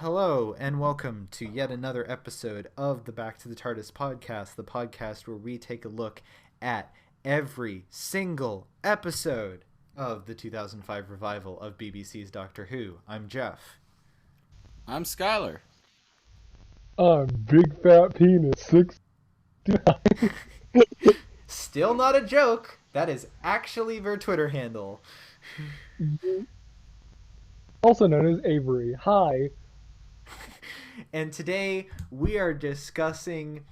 Hello, and welcome to yet another episode of the Back to the TARDIS podcast, the podcast where we take a look at every single episode of the 2005 revival of BBC's Doctor Who. I'm Jeff. I'm Skylar. I'm Big Fat Penis 6. Still not a joke. That is actually their Twitter handle. Also known as Avery. Hi. And today we are discussing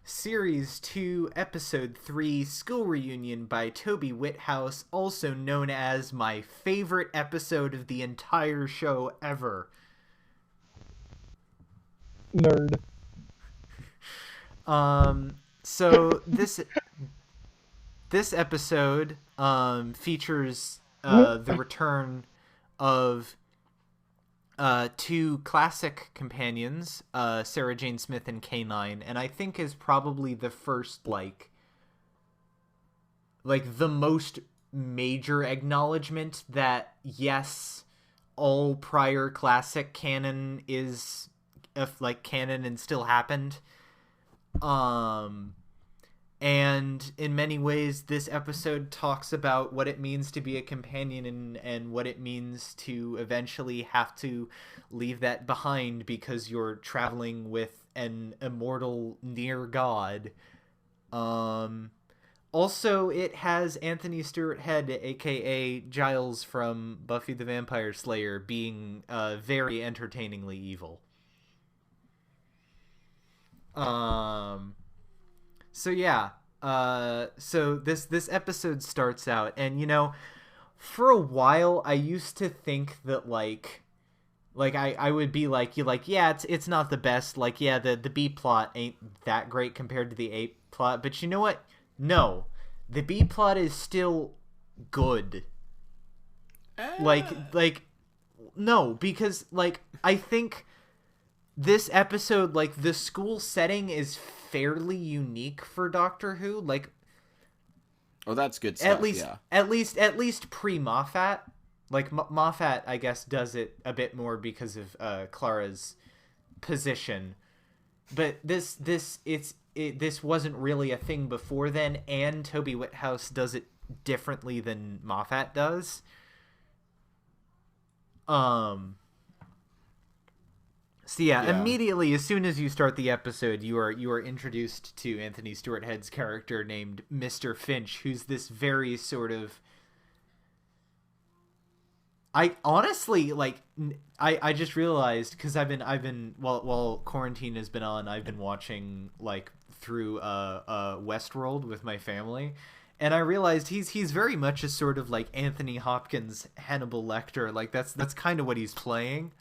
Series 2, Episode 3, School Reunion by Toby Whithouse, also known as my favorite episode of the entire show ever. Nerd. So this episode features the return of two classic companions, Sarah Jane Smith and K9, and I think is probably the first like the most major acknowledgement that yes, all prior classic canon is canon and still happened. And in many ways, this episode talks about what it means to be a companion and what it means to eventually have to leave that behind because you're traveling with an immortal near god. Also, it has Anthony Stewart Head, aka Giles from Buffy the Vampire Slayer, being very entertainingly evil. So yeah, so this episode starts out, and for a while I used to think that I would be yeah, it's not the best, the B plot ain't that great compared to the A plot, but you know what? No, the B plot is still good. No, because I think this episode, the school setting is fairly unique for Doctor Who. Oh, that's good stuff. At least pre-Moffat. Moffat, I guess, does it a bit more because of Clara's position. But this wasn't really a thing before then, and Toby Whithouse does it differently than Moffat does. So yeah, immediately as soon as you start the episode, you are introduced to Anthony Stewart Head's character named Mr. Finch, who's this very sort of. I honestly I just realized, because I've been while quarantine has been on, I've been watching through Westworld with my family, and I realized he's very much a sort of Anthony Hopkins Hannibal Lecter. That's kind of what he's playing.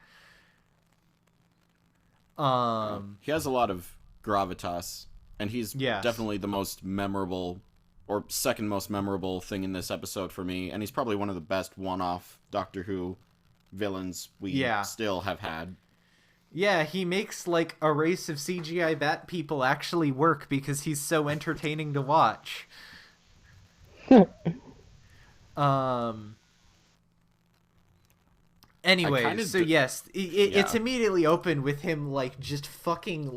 He has a lot of gravitas, and he's definitely the most memorable, or second most memorable thing in this episode for me, and he's probably one of the best one-off Doctor Who villains we still have had. Yeah, he makes a race of CGI bat people actually work because he's so entertaining to watch. Anyway, so yes, it's immediately open with him just fucking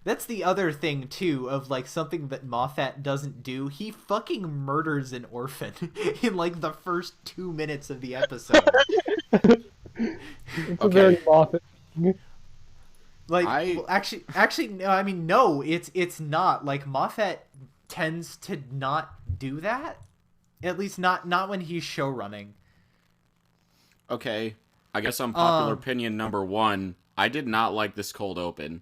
that's the other thing too of something that Moffat doesn't do. He fucking murders an orphan in the first 2 minutes of the episode. It's a very Moffat. Actually, no. I mean, no. It's not. Moffat tends to not do that. At least not when he's show running. Okay, I guess unpopular opinion number one. I did not like this cold open.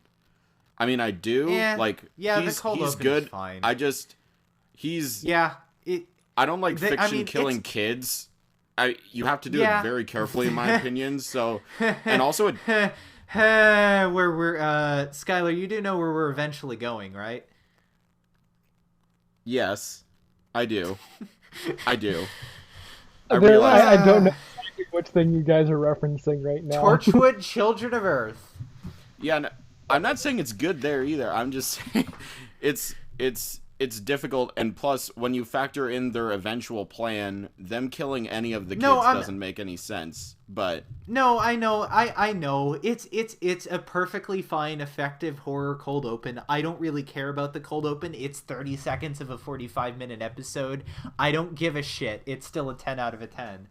I mean, I do. The cold he's open good. Is fine. I don't like fiction killing it's... kids. You have to do it very carefully, in my opinion. So, and also, Skylar, you do know where we're eventually going, right? Yes, I do. I do. I don't know which thing you guys are referencing right now. Torchwood Children of Earth. Yeah, no, I'm not saying it's good there either. I'm just saying it's it's difficult, and plus, when you factor in their eventual plan, them killing any of the kids doesn't make any sense. But no, I know. It's a perfectly fine, effective horror cold open. I don't really care about the cold open. It's 30 seconds of a 45-minute episode. I don't give a shit. It's still a 10 out of a 10.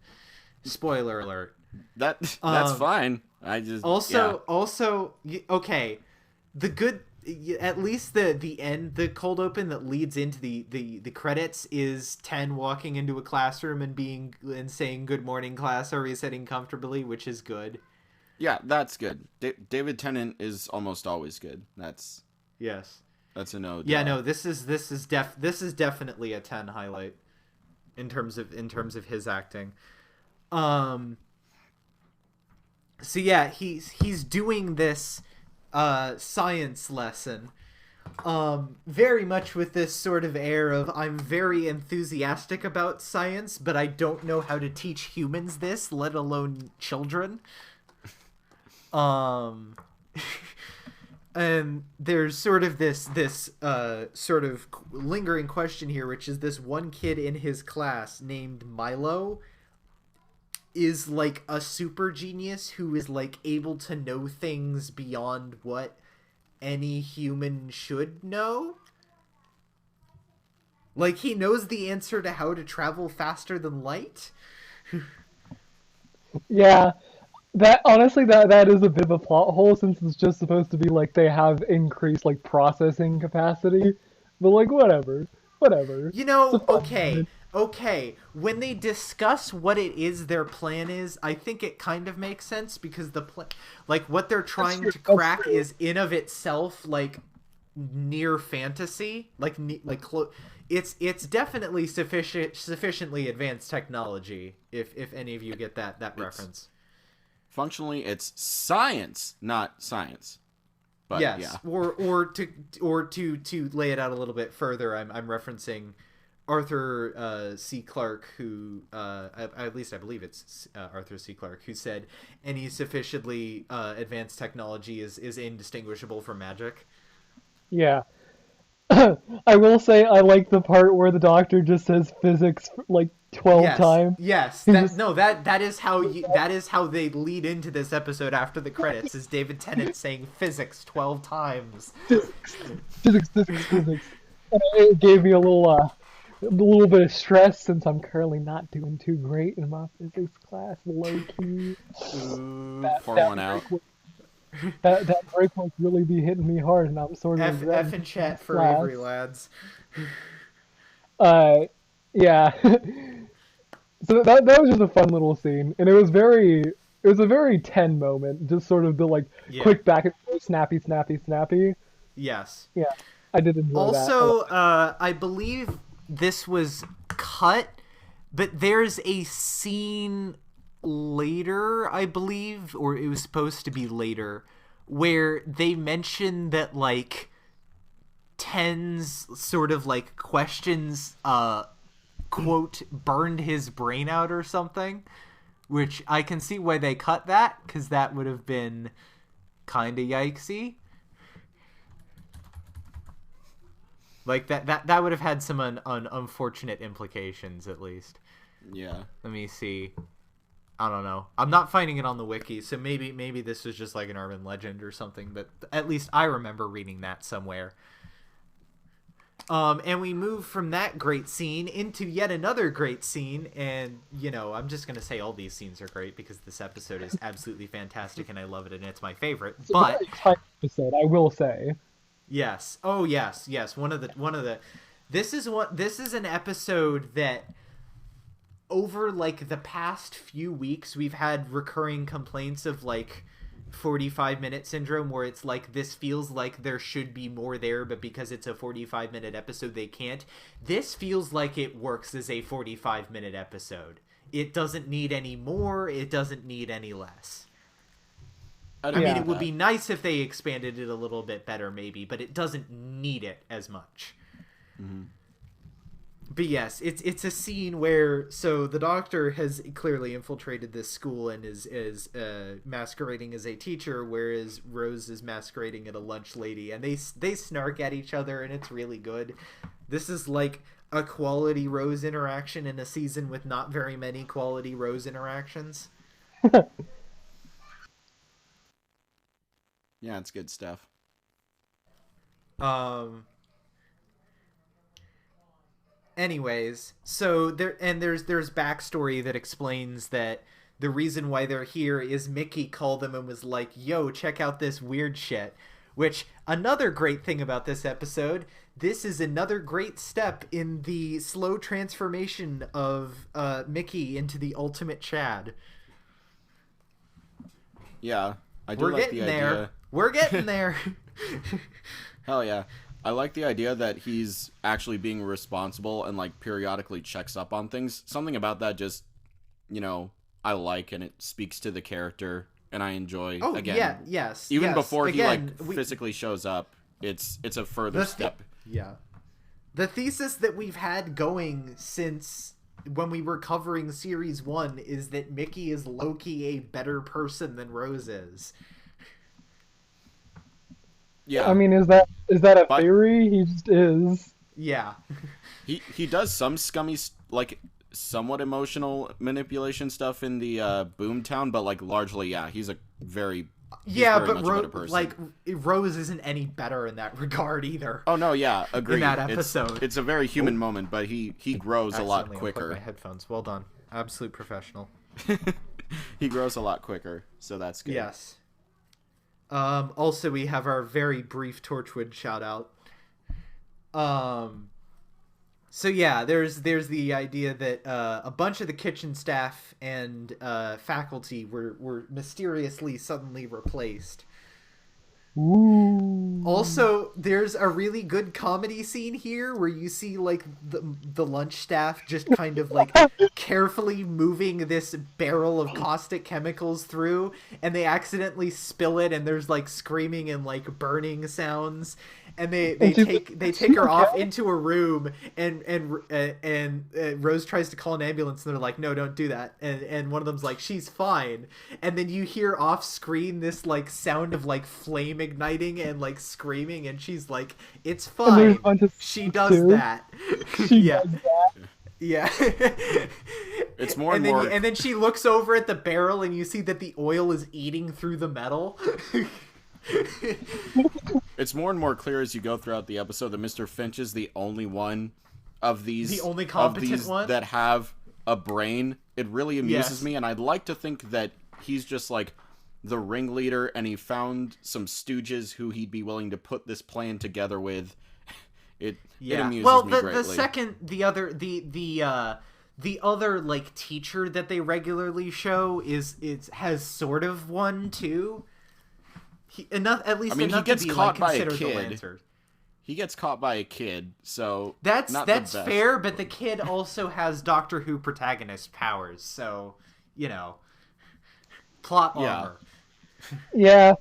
Spoiler alert. That's fine. I just also okay. The good, at least the end, the cold open that leads into the credits is 10 walking into a classroom and saying good morning class, are we sitting comfortably, which is good. Yeah, that's good. David Tennant is almost always good. That's a no. Yeah, no, this is definitely a 10 highlight in terms of his acting. So yeah, he's doing this science lesson very much with this sort of air of, I'm very enthusiastic about science, but I don't know how to teach humans this, let alone children. And there's sort of this sort of lingering question here, which is this one kid in his class named Milo is like a super genius who is like able to know things beyond what any human should know. Like, he knows the answer to how to travel faster than light. Yeah, that honestly that is a bit of a plot hole, since it's just supposed to be like they have increased like processing capacity, but like whatever. You know, okay, when they discuss what it is their plan is, I think it kind of makes sense, because like what they're trying to crack is in of itself like near fantasy, it's definitely sufficiently advanced technology, if any of you get that reference. Functionally, it's science, not science. But, yes, yeah. or to lay it out a little bit further, I'm referencing Arthur C. Clarke, who at least I believe it's Arthur C. Clarke, who said any sufficiently advanced technology is indistinguishable from magic. Yeah. I will say I like the part where the doctor just says physics like 12 times. Yes, that is how they lead into this episode after the credits, is David Tennant saying physics 12 times. Physics. And it gave me a little bit of stress, since I'm currently not doing too great in my physics class, low key. Pour one out. That break might really be hitting me hard, and I'm sort of F in chat for Avery, lads. Yeah. So that was just a fun little scene, and it was a very 10 moment, just sort of the like quick back and forth, snappy. Yes. Yeah, I did enjoy that. Also, I believe this was cut, but there's a scene later, I believe, or it was supposed to be later, where they mention that like Ten's sort of like questions quote burned his brain out or something, which I can see why they cut that, because that would have been kind of yikesy. Like that would have had some unfortunate implications, at least. Yeah. Let me see. I don't know. I'm not finding it on the wiki, so maybe this was just like an urban legend or something, but at least I remember reading that somewhere. And we move from that great scene into yet another great scene, and, you know, I'm just going to say all these scenes are great because this episode is absolutely fantastic and I love it and it's my favorite. It's but a very tight episode, I will say. Yes. Oh, yes. One of the this is an episode that over like the past few weeks we've had recurring complaints of like 45-minute syndrome, where it's like this feels like there should be more there, but because it's a 45-minute episode they can't. This feels like it works as a 45-minute episode. It doesn't need any more, it doesn't need any less. I mean, it would be nice if they expanded it a little bit better, maybe, but it doesn't need it as much. Mm-hmm. But yes, it's a scene where the doctor has clearly infiltrated this school and is masquerading as a teacher, whereas Rose is masquerading as a lunch lady, and they snark at each other, and it's really good. This is like a quality Rose interaction in a season with not very many quality Rose interactions. Yeah, it's good stuff. Anyways, so there's backstory that explains that the reason why they're here is Mickey called them and was like, "Yo, check out this weird shit." Which, another great thing about this episode, this is another great step in the slow transformation of Mickey into the ultimate Chad. Yeah, I do like the idea. We're getting there. Hell yeah. I like the idea that he's actually being responsible and, like, periodically checks up on things. Something about that just, I like, and it speaks to the character, and I enjoy. Oh, again, yeah, yes. Even yes. before again, he, physically shows up, it's a further step. Yeah. The thesis that we've had going since when we were covering Series 1 is that Mickey is low-key a better person than Rose is. Yeah. I mean, is that a theory? He just is. Yeah. he does some scummy, like, somewhat emotional manipulation stuff in the Boomtown, but, like, largely, yeah, he's very but Rose isn't any better in that regard either. Oh no, yeah, agreed. In that episode, it's a very human moment, but he grows a lot quicker. My headphones. Well done, absolute professional. He grows a lot quicker, so that's good. Yes. Also, we have our very brief Torchwood shout out. So yeah, there's the idea that a bunch of the kitchen staff and faculty were mysteriously suddenly replaced. Ooh. Also, there's a really good comedy scene here where you see like the lunch staff just kind of like carefully moving this barrel of caustic chemicals through, and they accidentally spill it, and there's like screaming and like burning sounds. And they take her off into a room, and Rose tries to call an ambulance, and they're like, "No, don't do that." And one of them's like, "She's fine." And then you hear off screen this like sound of like flame igniting and like screaming, and she's like, "It's fine." She does that. Yeah. Does that. Yeah. It's more and then she looks over at the barrel, and you see that the oil is eating through the metal. It's more and more clear as you go throughout the episode that Mr. Finch is the only one of these, the only competent one that have a brain. It really amuses me, and I'd like to think that he's just like the ringleader, and he found some stooges who he'd be willing to put this plan together with. It amuses me greatly. The second the other like teacher that they regularly show has sort of one too. He gets caught by a kid. He gets caught by a kid, so that's fair. But the kid also has Doctor Who protagonist powers, so plot armor. Yeah.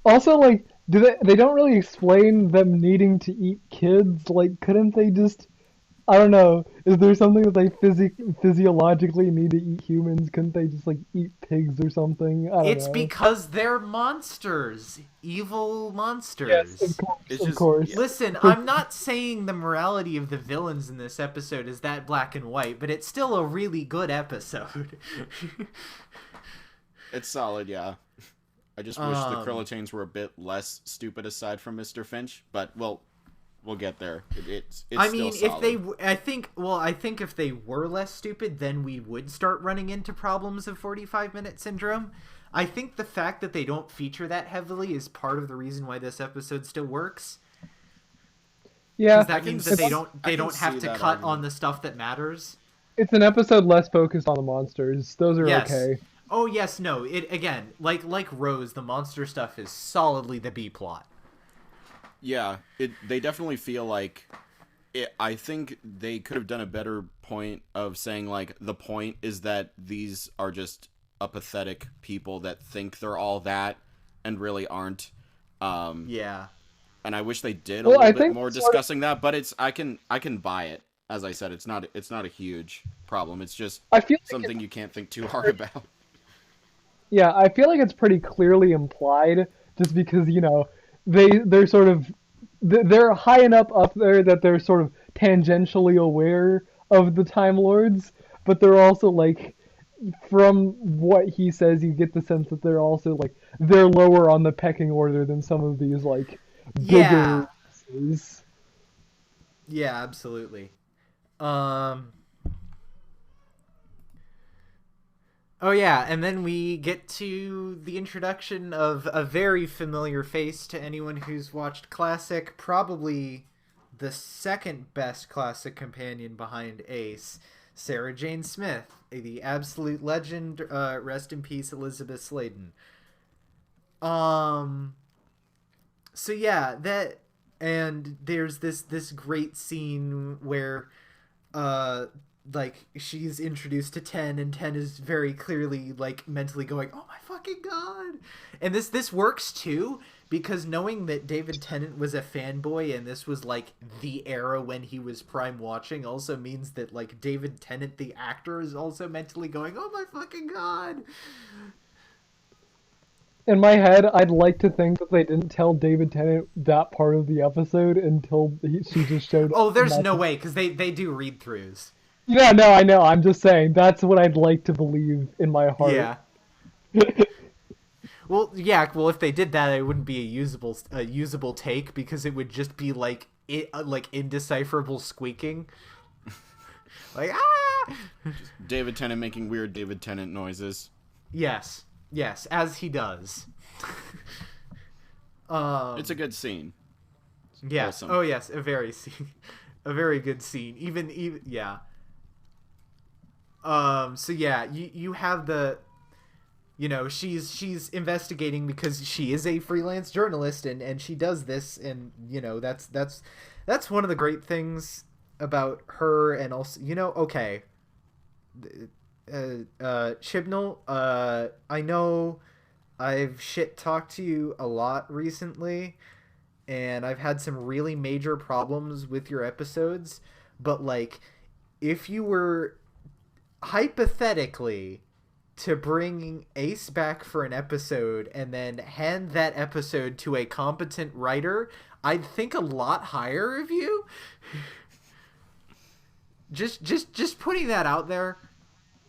Also, like, they don't really explain them needing to eat kids. Like, couldn't they just? I don't know. Is there something that they physiologically need to eat humans? Couldn't they just like eat pigs or something? I don't know. It's because they're monsters, evil monsters. Yes, of course. Listen, I'm not saying the morality of the villains in this episode is that black and white, but it's still a really good episode. It's solid, yeah. I just wish the Krillitanes were a bit less stupid aside from Mr. Finch, but we'll get there. It's I mean, still solid. I think if they were less stupid, then we would start running into problems of 45-minute syndrome. I think the fact that they don't feature that heavily is part of the reason why this episode still works. Yeah, that means that they don't have to cut on the stuff that matters. It's an episode less focused on the monsters. Those are okay. Oh yes, no. It again, like Rose, the monster stuff is solidly the B plot. Yeah, they definitely feel like I think they could have done a better point of saying like the point is that these are just a pathetic people that think they're all that and really aren't. Yeah. And I wish they did a little bit more discussing that, but I can buy it. as I said, it's not a huge problem. It's just I feel like something you can't think too hard about. Yeah, I feel like it's pretty clearly implied, just because they're sort of they're high enough up there that they're sort of tangentially aware of the Time Lords, but they're also like, from what he says, you get the sense that they're also like they're lower on the pecking order than some of these like bigger Yeah. races. Yeah, absolutely. Um Oh yeah, and then we get to the introduction of a very familiar face to anyone who's watched Classic, probably the second best Classic companion behind Ace, Sarah Jane Smith, the absolute legend. Rest in peace, Elizabeth Sladen. Um. So yeah, that and there's this great scene where uh like she's introduced to 10 and 10 is very clearly like mentally going, oh my fucking god. And this works too, because knowing that David Tennant was a fanboy and this was like the era when he was prime watching also means that like David Tennant the actor is also mentally going, oh my fucking god. In my head, I'd like to think that they didn't tell David Tennant that part of the episode until she just showed up. Oh, there's no way, because they do read throughs. Yeah, no, I know. I'm just saying that's what I'd like to believe in my heart. Yeah. Well, yeah. Well, if they did that, it wouldn't be a usable take, because it would just be like indecipherable squeaking. Like ah. Just David Tennant making weird David Tennant noises. Yes, as he does. It's a good scene. Yes. Awesome. Oh yes, a very good scene. Even yeah. So yeah, you have the, she's investigating because she is a freelance journalist, and she does this, and that's one of the great things about her. And also, okay, Chibnall, I know I've shit talked to you a lot recently, and I've had some really major problems with your episodes, but like, if you were hypothetically to bring Ace back for an episode and then hand that episode to a competent writer, I'd think a lot higher of you. just putting that out there.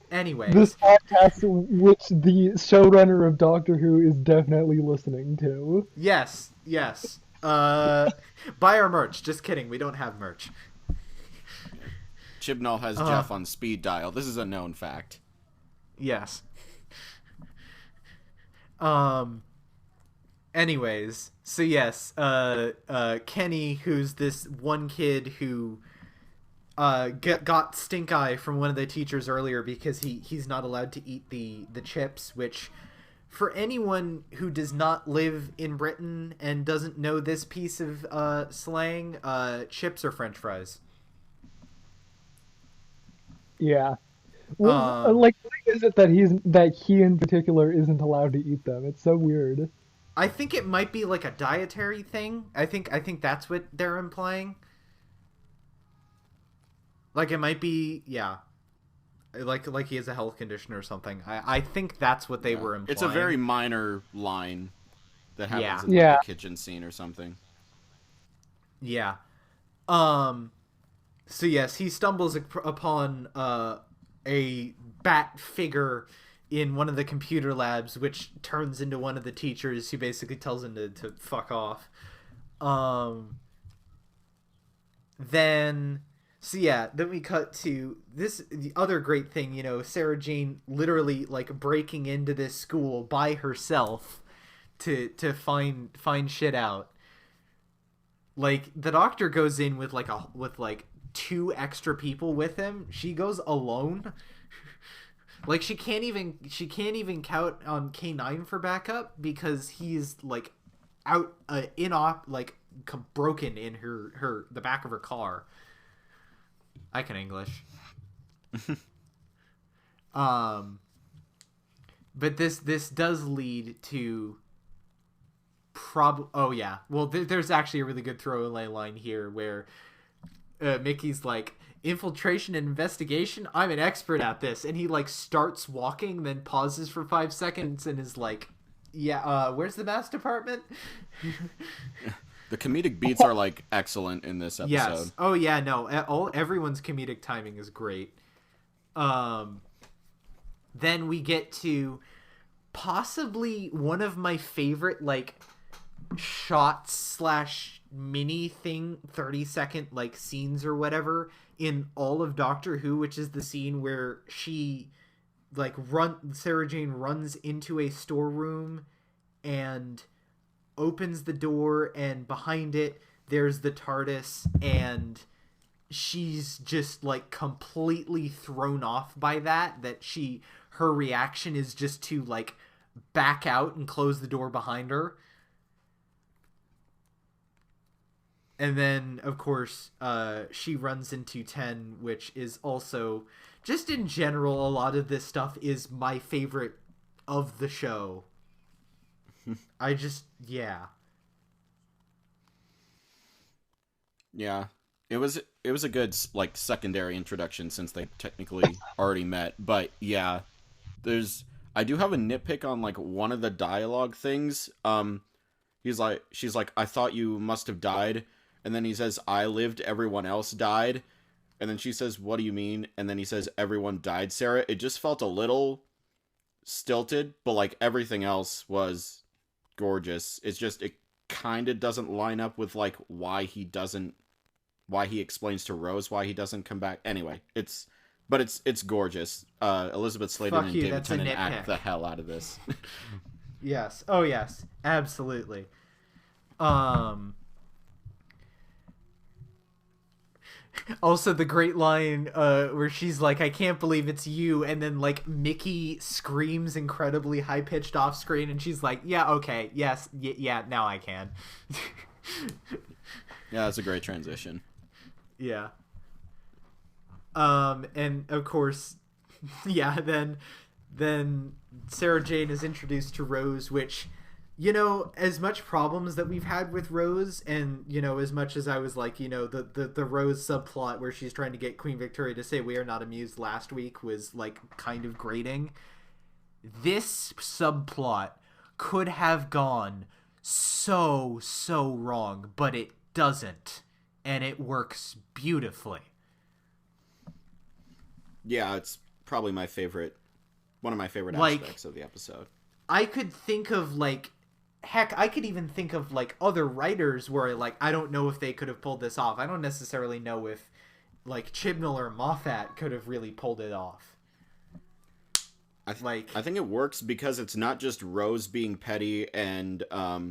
Anyways, this podcast, which the showrunner of Doctor Who is definitely listening to. Yes. Buy our merch. Just kidding, we don't have merch. Chibnall has Geoff on speed dial. This is a known fact. Yes. Anyways, so yes, Kenny, who's this one kid who got stink eye from one of the teachers earlier because he's not allowed to eat the chips, which, for anyone who does not live in Britain and doesn't know this piece of slang, chips are French fries. Yeah. Well, like, why is it that he in particular isn't allowed to eat them? It's so weird. I think it might be like a dietary thing. I think that's what they're implying. Like, it might be, yeah. Like he has a health condition or something. I think that's what they were implying. It's a very minor line that happens in the kitchen scene or something. Yeah. So yes, he stumbles upon a bat figure in one of the computer labs, which turns into one of the teachers, who basically tells him to fuck off. Then we cut to the other great thing, Sarah Jane literally like breaking into this school by herself to find shit out. Like, the Doctor goes in with like 2 extra people with him. She goes alone. Like, she can't even count on K9 for backup because he's like out broken in the back of her car. I can English. But this does lead to oh yeah. Well, there's actually a really good throwaway line here where Mickey's like, infiltration and investigation, I'm an expert at this. And he like starts walking, then pauses for 5 seconds and is like, yeah, where's the mass department? The comedic beats are like excellent in this episode. Yes. Oh yeah, no. Everyone's comedic timing is great. Then we get to possibly one of my favorite like shots / mini thing 30-second like scenes or whatever in all of Doctor Who, which is the scene where she like Sarah Jane runs into a storeroom and opens the door, and behind it there's the TARDIS, and she's just like completely thrown off by that her reaction is just to like back out and close the door behind her. And then of course she runs into 10, which is also just in general a lot of this stuff is my favorite of the show. Yeah. It was a good like secondary introduction since they technically already met, but yeah, I do have a nitpick on like one of the dialogue things. She's like, I thought you must have died, and then he says, I lived, everyone else died, and then she says, what do you mean? And then he says, everyone died, Sarah. It just felt a little stilted, but like everything else was gorgeous. It's just it kind of doesn't line up with like why he explains to Rose why he doesn't come back. Anyway, it's gorgeous. Elizabeth Sladen and David Tennant act the hell out of this. Yes. Oh yes, absolutely. Also, the great line where she's like, I can't believe it's you, and then like Mickey screams incredibly high-pitched off screen, and she's like, yeah, okay, yes, yeah, now I can. Yeah, that's a great transition. Yeah. And of course, yeah, then Sarah Jane is introduced to Rose, which, you know, as much problems that we've had with Rose, and, you know, as much as I was like, you know, the Rose subplot where she's trying to get Queen Victoria to say we are not amused last week was, like, kind of grating. This subplot could have gone so wrong, but it doesn't, and it works beautifully. Yeah, it's probably one of my favorite aspects of the episode. I could think of, like, heck, I could even think of, like, other writers where, like, I don't know if they could have pulled this off. I don't necessarily know if, like, Chibnall or Moffat could have really pulled it off. I think it works because it's not just Rose being petty and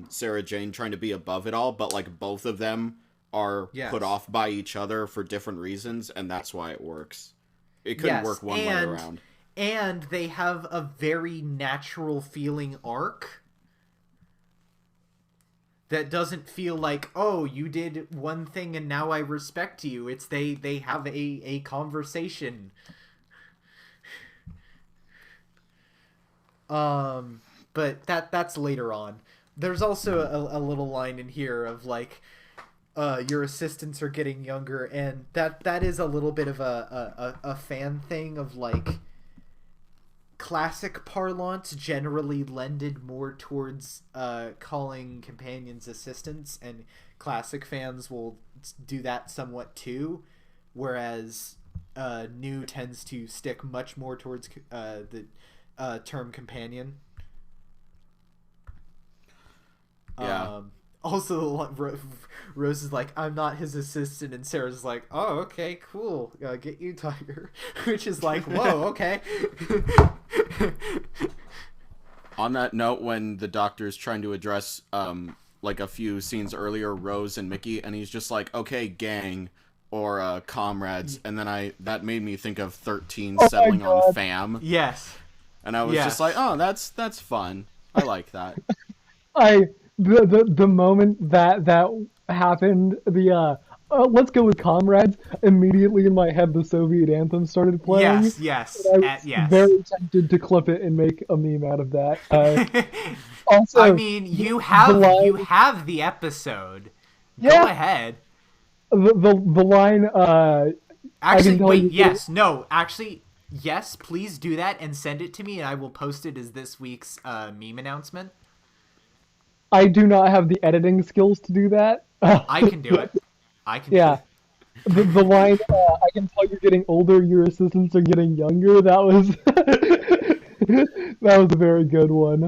Sarah Jane trying to be above it all, but, like, both of them are put off by each other for different reasons, and that's why it works. It couldn't work one way around. And they have a very natural feeling arc that doesn't feel like, oh, you did one thing and now I respect you. It's they have a conversation. But that's later on. There's also a little line in here of like, your assistants are getting younger, and that is a little bit of a fan thing of like, classic parlance generally lended more towards calling companions assistants, and classic fans will do that somewhat too, whereas new tends to stick much more towards the term companion. Yeah. Also, Rose is like, I'm not his assistant, and Sarah's like, oh, okay, cool, get you, Tiger. Which is like, whoa, okay. On that note, when the Doctor's trying to address, like a few scenes earlier, Rose and Mickey, and he's just like, okay, gang, or comrades, and then that made me think of 13 settling on fam. Yes. And I was just like, oh, that's fun. I like that. The moment that happened, let's go with comrades, immediately in my head the Soviet anthem started playing. Yes. I was very tempted to clip it and make a meme out of that. Also, I mean, you have the episode. Yeah. Go ahead. The line, Actually, wait, you. no, actually, yes, please do that and send it to me, and I will post it as this week's meme announcement. I do not have the editing skills to do that. I can do it. I can do Yeah, it. the line, I can tell you're getting older, your assistants are getting younger, that was that was a very good one.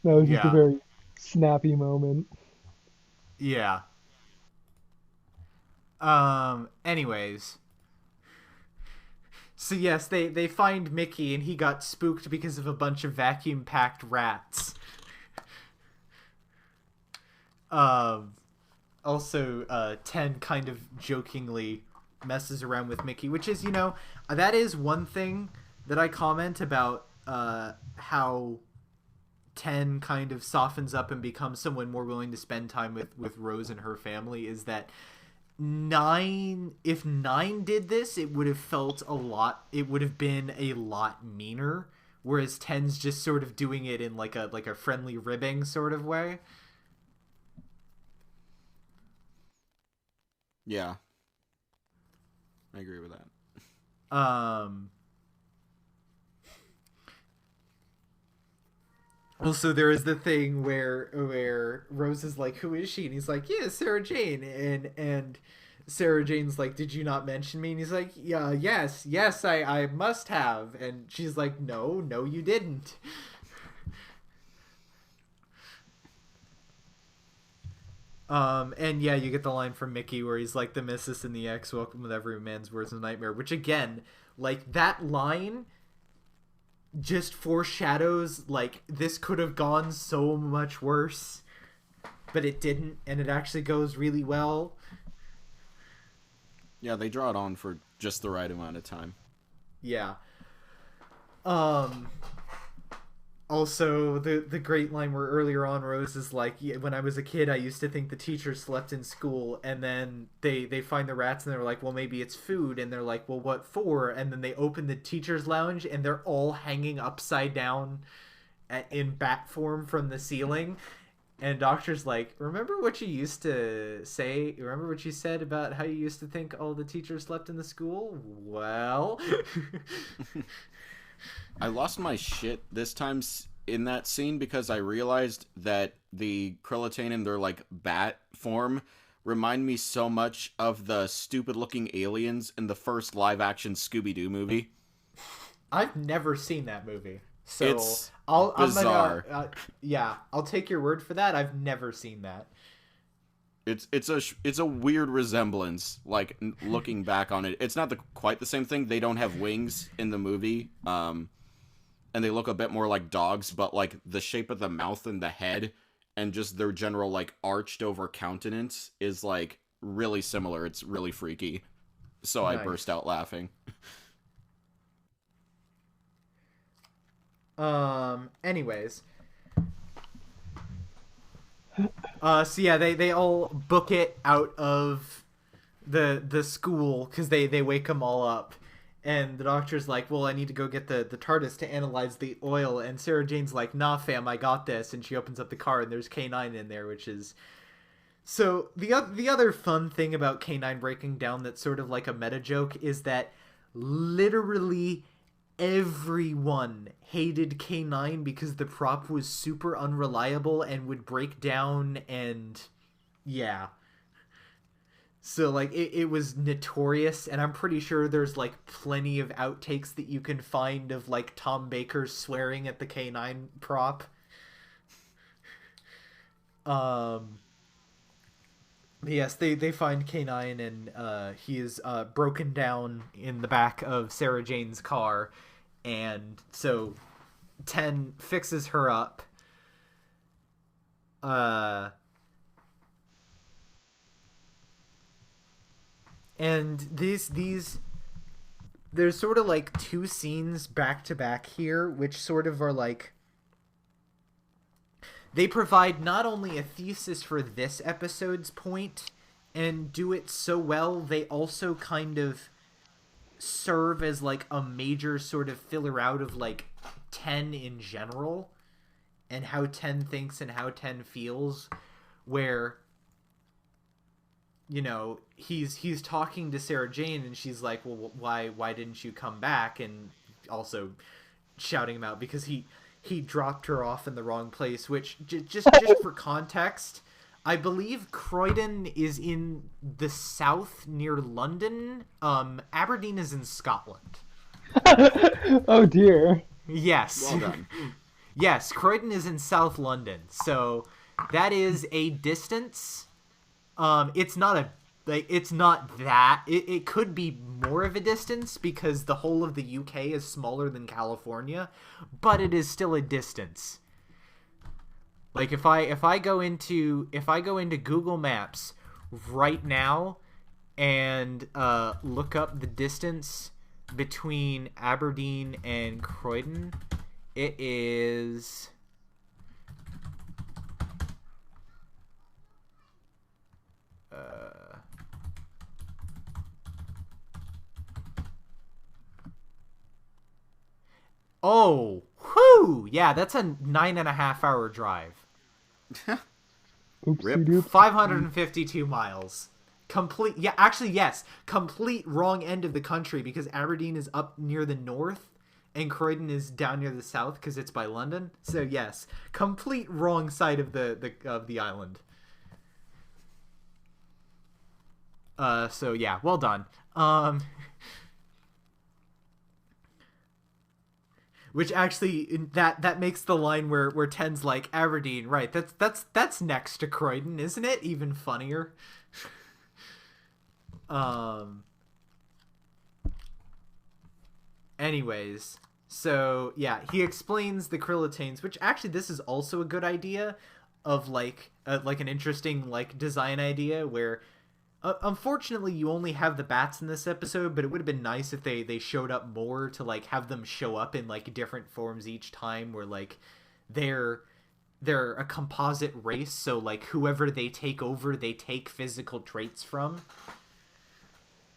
That was just a Yeah. very snappy moment. Yeah. Anyways. So yes, they find Mickey and he got spooked because of a bunch of vacuum-packed rats. Um Also, 10 kind of jokingly messes around with Mickey, which is, that is one thing that I comment about how 10 kind of softens up and becomes someone more willing to spend time with Rose and her family, is that 9, if 9 did this, it would have been a lot meaner, whereas 10's just sort of doing it in like a friendly ribbing sort of way. Yeah, I agree with that. Also, there is the thing where Rose is like, "Who is she?" And he's like, "Yeah, Sarah Jane." And Sarah Jane's like, "Did you not mention me?" And he's like, "Yeah, yes, I must have." And she's like, "No, you didn't." And yeah, you get the line from Mickey where he's like, "The missus and the ex welcome with every man's worst nightmare," which again, like that line just foreshadows like this could have gone so much worse, but it didn't, and it actually goes really well. Yeah, they draw it on for just the right amount of time. Yeah. Um Also, the great line where earlier on Rose is like, yeah, when I was a kid, I used to think the teachers slept in school, and then they find the rats, and they're like, well, maybe it's food, and they're like, well, what for? And then they open the teacher's lounge, and they're all hanging upside down in bat form from the ceiling. And Doctor's like, remember what you used to say? Remember what you said about how you used to think all the teachers slept in the school? Well... I lost my shit this time in that scene because I realized that the Krillitane in their, like, bat form remind me so much of the stupid-looking aliens in the first live-action Scooby-Doo movie. I've never seen that movie. So it's bizarre. I'll take your word for that. I've never seen that. It's a weird resemblance. Like looking back on it, it's not quite the same thing. They don't have wings in the movie, and they look a bit more like dogs. But like the shape of the mouth and the head, and just their general like arched over countenance is like really similar. It's really freaky. So nice. I burst out laughing. Anyways. So yeah, they all book it out of the school because they wake them all up, and the Doctor's like, well, I need to go get the TARDIS to analyze the oil, and Sarah Jane's like, nah fam, I got this, and she opens up the car and there's K9 in there, which is... So the other fun thing about K9 breaking down that's sort of like a meta joke is that literally everyone hated K9 because the prop was super unreliable and would break down, and yeah. So like it was notorious, and I'm pretty sure there's like plenty of outtakes that you can find of like Tom Baker swearing at the K9 prop. Yes, they find K9, and he is broken down in the back of Sarah Jane's car, and so 10 fixes her up. And these there's sort of like two scenes back to back here, which sort of are like, they provide not only a thesis for this episode's point and do it so well, they also kind of serve as like a major sort of filler out of like 10 in general and how 10 thinks and how 10 feels, where he's talking to Sarah Jane, and she's like, well, why didn't you come back? And also shouting him out because he dropped her off in the wrong place, which just for context, I believe Croydon is in the south near London. Aberdeen is in Scotland. Oh dear. Yes. Well done. Yes, Croydon is in South London. So that is a distance. It's not that. It could be more of a distance because the whole of the UK is smaller than California, but it is still a distance. Like if I go into Google Maps right now and look up the distance between Aberdeen and Croydon, it is oh, whew! Yeah, that's a 9.5-hour drive. Oopsie doop. 552 miles. Complete. Yeah, actually, yes. Complete wrong end of the country because Aberdeen is up near the north and Croydon is down near the south because it's by London. So yes, complete wrong side of the island. So yeah, well done. Which actually that makes the line where Ten's like, Aberdeen, right? That's next to Croydon, isn't it? Even funnier. Anyways, so yeah, he explains the Krillitanes, which actually this is also a good idea of like an interesting like design idea where unfortunately you only have the bats in this episode, but it would have been nice if they showed up more to like have them show up in like different forms each time where like they're a composite race, so like whoever they take over they take physical traits from.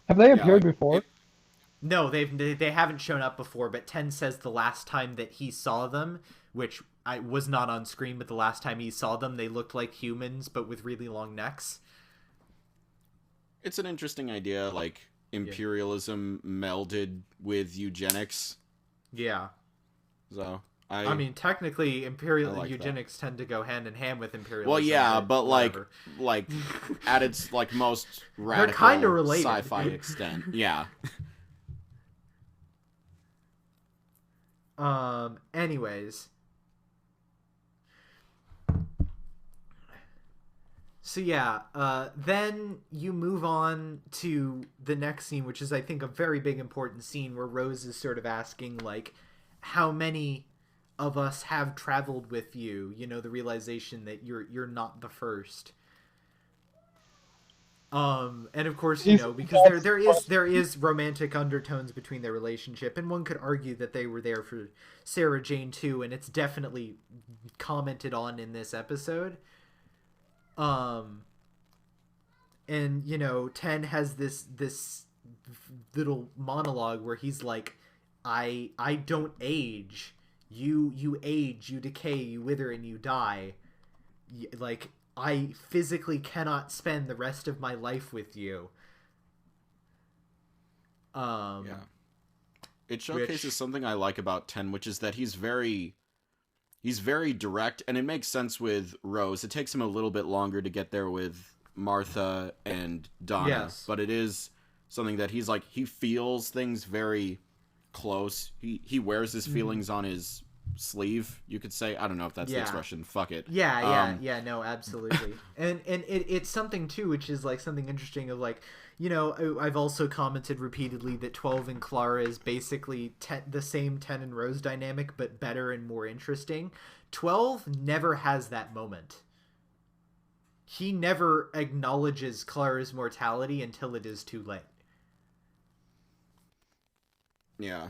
Have they appeared before? No, they haven't shown up before, but Ten says the last time that he saw them, which I was not on screen, but the last time he saw them they looked like humans but with really long necks. It's an interesting idea, like imperialism melded with eugenics. Yeah. So I mean, technically, imperial and eugenics tend to go hand in hand with imperialism. Well, yeah, but like at its like most radical they're kind of related. Sci-fi extent, yeah. Anyways. So yeah, then you move on to the next scene, which is, I think, a very big important scene where Rose is sort of asking, like, how many of us have traveled with you? You know, the realization that you're not the first. And of course, you know, because there is romantic undertones between their relationship, and one could argue that they were there for Sarah Jane too, and it's definitely commented on in this episode. And you know, Ten has this little monologue where he's like, I don't age. You age, you decay, you wither, and you die. Like, I physically cannot spend the rest of my life with you. Yeah. It showcases something I like about Ten, which is that he's very direct, and it makes sense with Rose. It takes him a little bit longer to get there with Martha and Donna, yes. But it is something that he's like, he feels things very close. He wears his feelings on his sleeve, you could say. I don't know if that's the expression. Fuck it. Yeah, no, absolutely. and it's something too, which is like something interesting of like, you know, I've also commented repeatedly that 12 and Clara is basically the same 10 and Rose dynamic, but better and more interesting. 12 never has that moment. He never acknowledges Clara's mortality until it is too late. Yeah.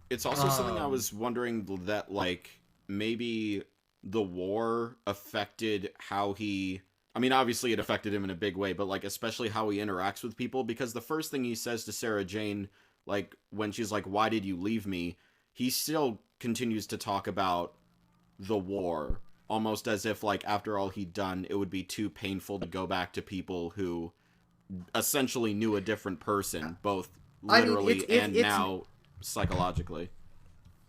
It's also something I was wondering that, like, maybe the war affected how he... I mean, obviously it affected him in a big way, but, like, especially how he interacts with people, because the first thing he says to Sarah Jane, like, when she's like, why did you leave me? He still continues to talk about the war. almost as if, like, after all he'd done, it would be too painful to go back to people who essentially knew a different person, both literally and now psychologically.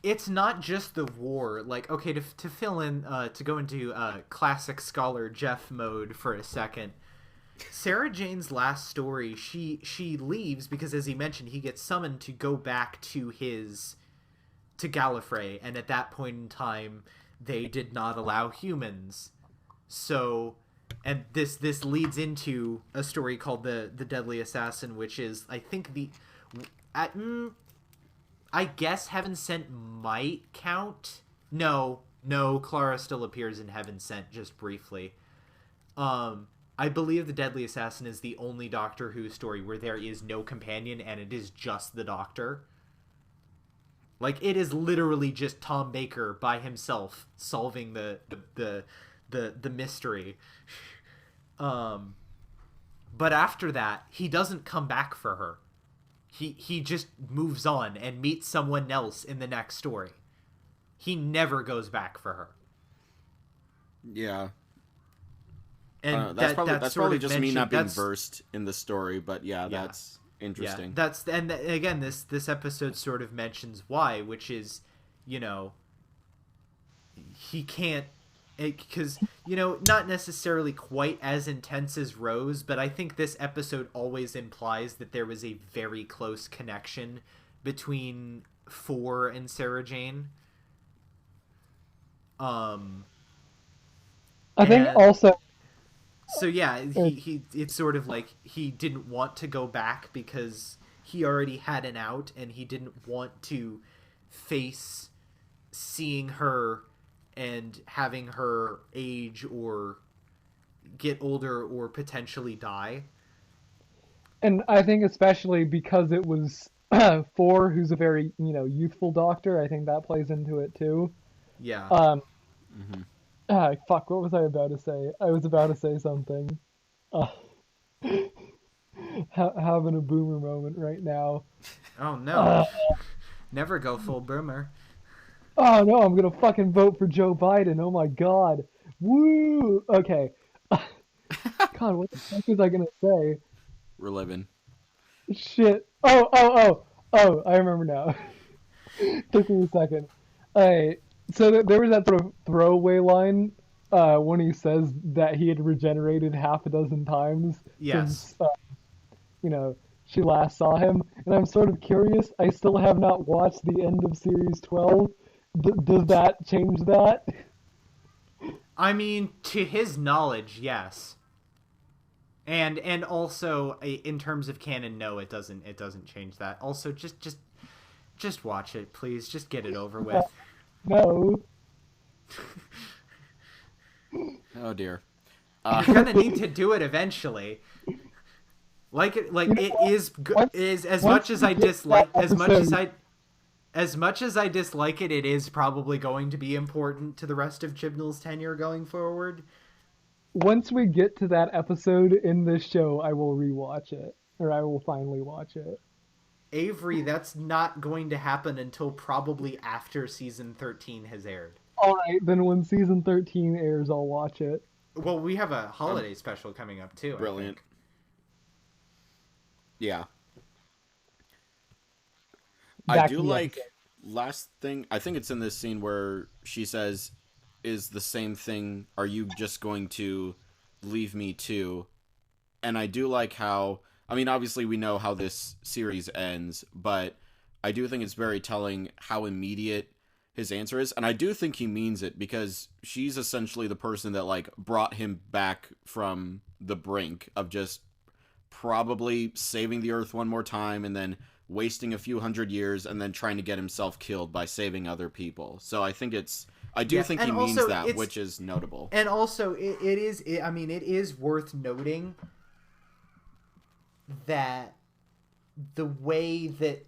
It's not just the war. Like, okay, to fill in, to go into classic scholar Geoff mode for a second, Sarah Jane's last story, she leaves because, as he mentioned, he gets summoned to go back to Gallifrey, and at that point in time, they did not allow humans. So, and this leads into a story called the Deadly Assassin, which is, I think, I guess Heaven Sent might count. No, Clara still appears in Heaven Sent just briefly. I believe the Deadly Assassin is the only Doctor Who story where there is no companion and it is just the Doctor. Like, it is literally just Tom Baker by himself solving the mystery. But after that, he doesn't come back for her. He just moves on and meets someone else in the next story. He never goes back for her. Yeah. And that's probably just me not being versed in the story, but that's interesting. Yeah, and again, this episode sort of mentions why, which is, you know, he can't, because, you know, not necessarily quite as intense as Rose, but I think this episode always implies that there was a very close connection between Four and Sarah Jane. I think also. So yeah, he it's sort of like he didn't want to go back because he already had an out, and he didn't want to face seeing her and having her age or get older or potentially die. And I think especially because it was Four, who's a very, you know, youthful Doctor, I think that plays into it too. Yeah. Mm-hmm. Fuck, what was I about to say? I was about to say something. Having a boomer moment right now. Oh no. Never go full boomer. Oh no, I'm gonna fucking vote for Joe Biden. Oh my god. Woo! Okay. God, what the fuck was I gonna say? We're living. Shit. Oh, I remember now. Took me a second. Alright. So there was that sort of throwaway line when he says that he had regenerated half a dozen times since, you know, she last saw him. And I'm sort of curious. I still have not watched the end of Series 12. Does that change that? I mean, to his knowledge, yes. And also in terms of canon, no, it doesn't change that. Also, just watch it, please. Just get it over with. No. Oh dear. You're gonna need to do it eventually. It is as much as I dislike it, it is probably going to be important to the rest of Chibnall's tenure going forward. Once we get to that episode in this show, I will rewatch it, or I will finally watch it. Avery, that's not going to happen until probably after season 13 has aired. Alright, then when season 13 airs, I'll watch it. Well, we have a holiday special coming up too. Brilliant. Yeah. I do like last thing. I think it's in this scene where she says, "Is the same thing. Are you just going to leave me too?" And I do like how. I mean, obviously we know how this series ends, but I do think it's very telling how immediate his answer is, and I do think he means it, because she's essentially the person that, like, brought him back from the brink of just probably saving the Earth one more time and then wasting a few hundred years and then trying to get himself killed by saving other people. So I think I do think he means that, which is notable. And also, it is worth noting that the way that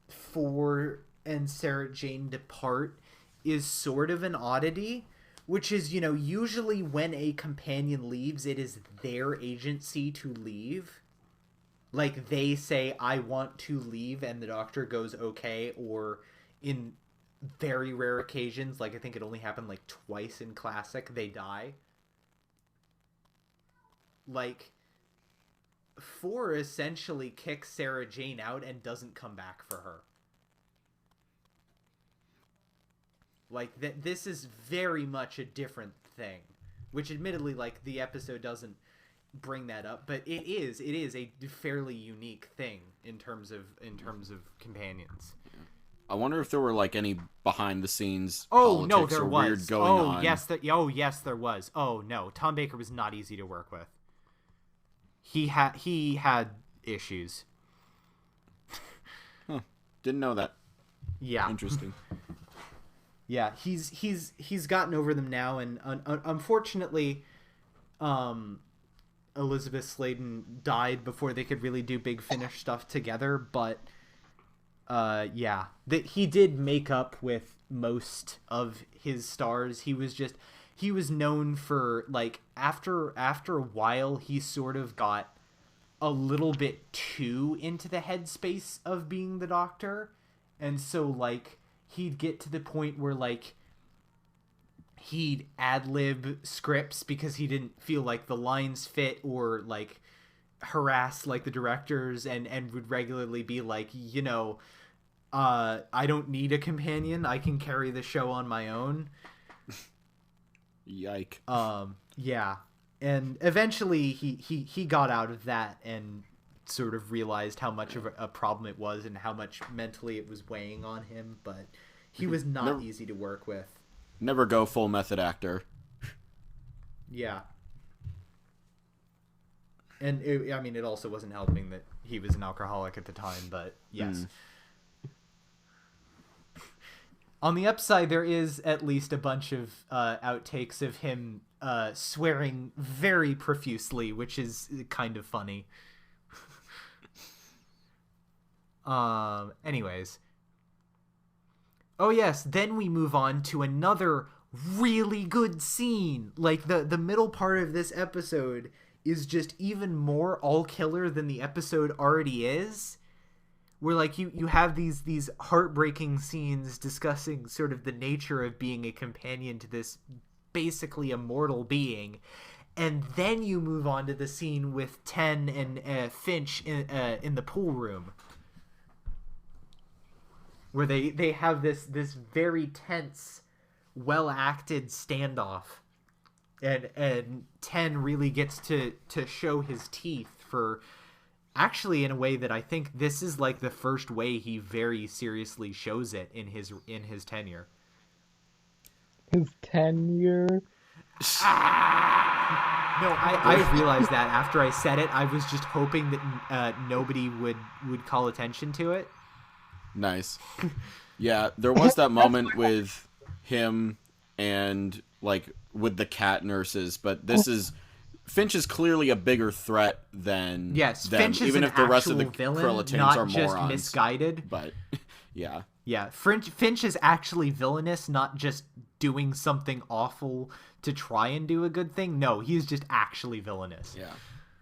Four and Sarah Jane depart is sort of an oddity, which is, you know, usually when a companion leaves, it is their agency to leave. Like, they say, I want to leave, and the Doctor goes, okay, or in very rare occasions, like I think it only happened like twice in Classic, they die. Like, 4 essentially kicks Sarah Jane out and doesn't come back for her. Like, this is very much a different thing. Which, admittedly, like, the episode doesn't bring that up, but it is a fairly unique thing in terms of companions. I wonder if there were like any behind the scenes politics no, there or was. weird going on. Yes, there was. Oh no, Tom Baker was not easy to work with. He had issues. Huh. Didn't know that. Yeah. Interesting. Yeah, he's gotten over them now, and unfortunately, Elizabeth Sladen died before they could really do Big Finish stuff together. But yeah, he did make up with most of his stars. He was known for, like, after a while, he sort of got a little bit too into the headspace of being the Doctor, and so like he'd get to the point where like he'd ad-lib scripts because he didn't feel like the lines fit, or like harass like the directors, and would regularly be like, you know, I don't need a companion, I can carry the show on my own. Yike. Yeah. And eventually he got out of that and sort of realized how much of a problem it was and how much mentally it was weighing on him, but he was not easy to work with. Never go full method actor. Yeah. And it also wasn't helping that he was an alcoholic at the time, but yes. On the upside, there is at least a bunch of outtakes of him swearing very profusely, which is kind of funny. Anyways. Oh yes, then we move on to another really good scene. Like, the middle part of this episode is just even more all-killer than the episode already is. Where, like, you have these heartbreaking scenes discussing sort of the nature of being a companion to this basically immortal being. And then you move on to the scene with Ten and Finch in the pool room, where they have this very tense, well-acted standoff. And Ten really gets to show his teeth for... Actually, in a way that I think this is like the first way he very seriously shows it in his tenure. His tenure? No, I realized that after I said it. I was just hoping that nobody would call attention to it. Nice. Yeah, there was that moment with him and, like, with the cat nurses, but this is... Finch is clearly a bigger threat than them, Finch is even an if the rest of the villain, Krillitanes not are just morons. Misguided. But yeah, Finch is actually villainous, not just doing something awful to try and do a good thing. No, he's just actually villainous. Yeah,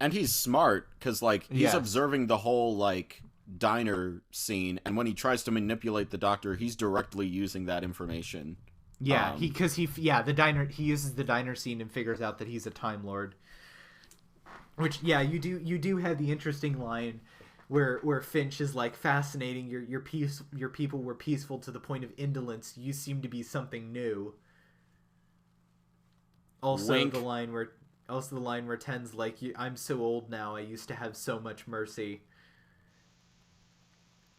and he's smart because like he's observing the whole like diner scene, and when he tries to manipulate the Doctor, he's directly using that information. Yeah, he uses the diner scene and figures out that he's a Time Lord. Which, yeah, you do have the interesting line where Finch is like, fascinating. Your people were peaceful to the point of indolence. You seem to be something new. Also, Wink. the line where Ten's like, I'm so old now. I used to have so much mercy.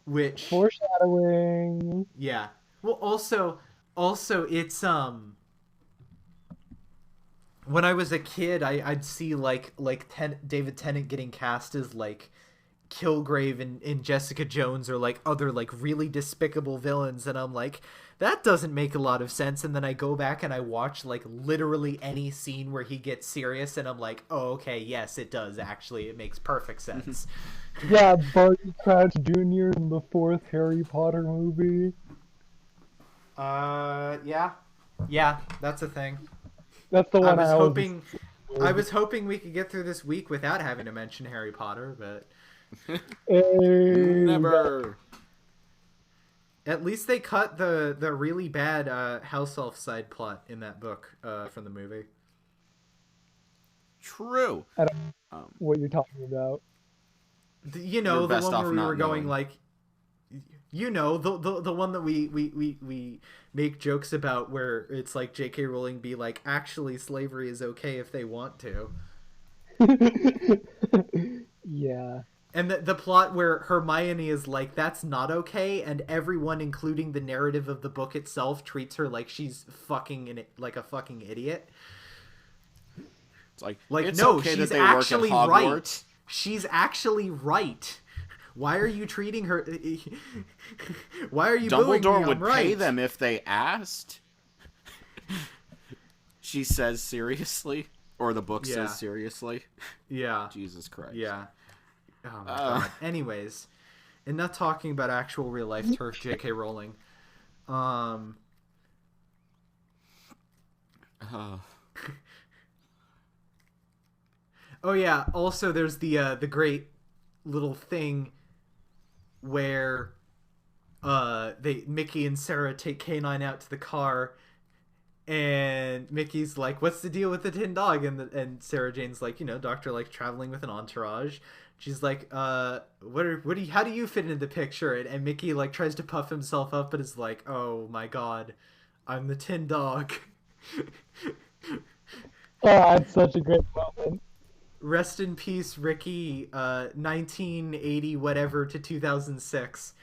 Which foreshadowing. Yeah. Well, also it's when I was a kid, I'd see like David Tennant getting cast as like Kilgrave in Jessica Jones, or like other like really despicable villains, and I'm like, that doesn't make a lot of sense. And then I go back and I watch like literally any scene where he gets serious, and I'm like, oh, okay, yes, it does actually. It makes perfect sense. Yeah, Barty Crouch Jr. in the 4th Harry Potter movie. Yeah, that's a thing. That's the one I was hoping we could get through this week without having to mention Harry Potter, but never. At least they cut the really bad house elf side plot in that book from the movie. True. I don't know what you're talking about. You know, the one where we were going like, you know, the one that we make jokes about, where it's like J.K. Rowling be like, actually slavery is okay if they want to. Yeah. And the plot where Hermione is like, that's not okay, and everyone, including the narrative of the book itself, treats her like she's like a fucking idiot. It's like it's no, okay, she's that they actually work at right. Hogwarts. She's actually right. Why are you treating her? Why are you booing me? Dumbledore would right. pay them if they asked. She says seriously, or the book says seriously. Yeah. Jesus Christ. Yeah. Oh my god. Anyways, and not talking about actual real life turf, J.K. Rowling. Oh yeah. Also, there's the great little thing where Mickey and Sarah take K9 out to the car, and Mickey's like, "What's the deal with the tin dog?" And Sarah Jane's like, "You know, doctor like traveling with an entourage." She's like, how do you fit into the picture? And Mickey like tries to puff himself up, but is like, "Oh my god, I'm the tin dog." Oh, it's such a great moment. Rest in peace, Ricky. 1980 whatever to 2006.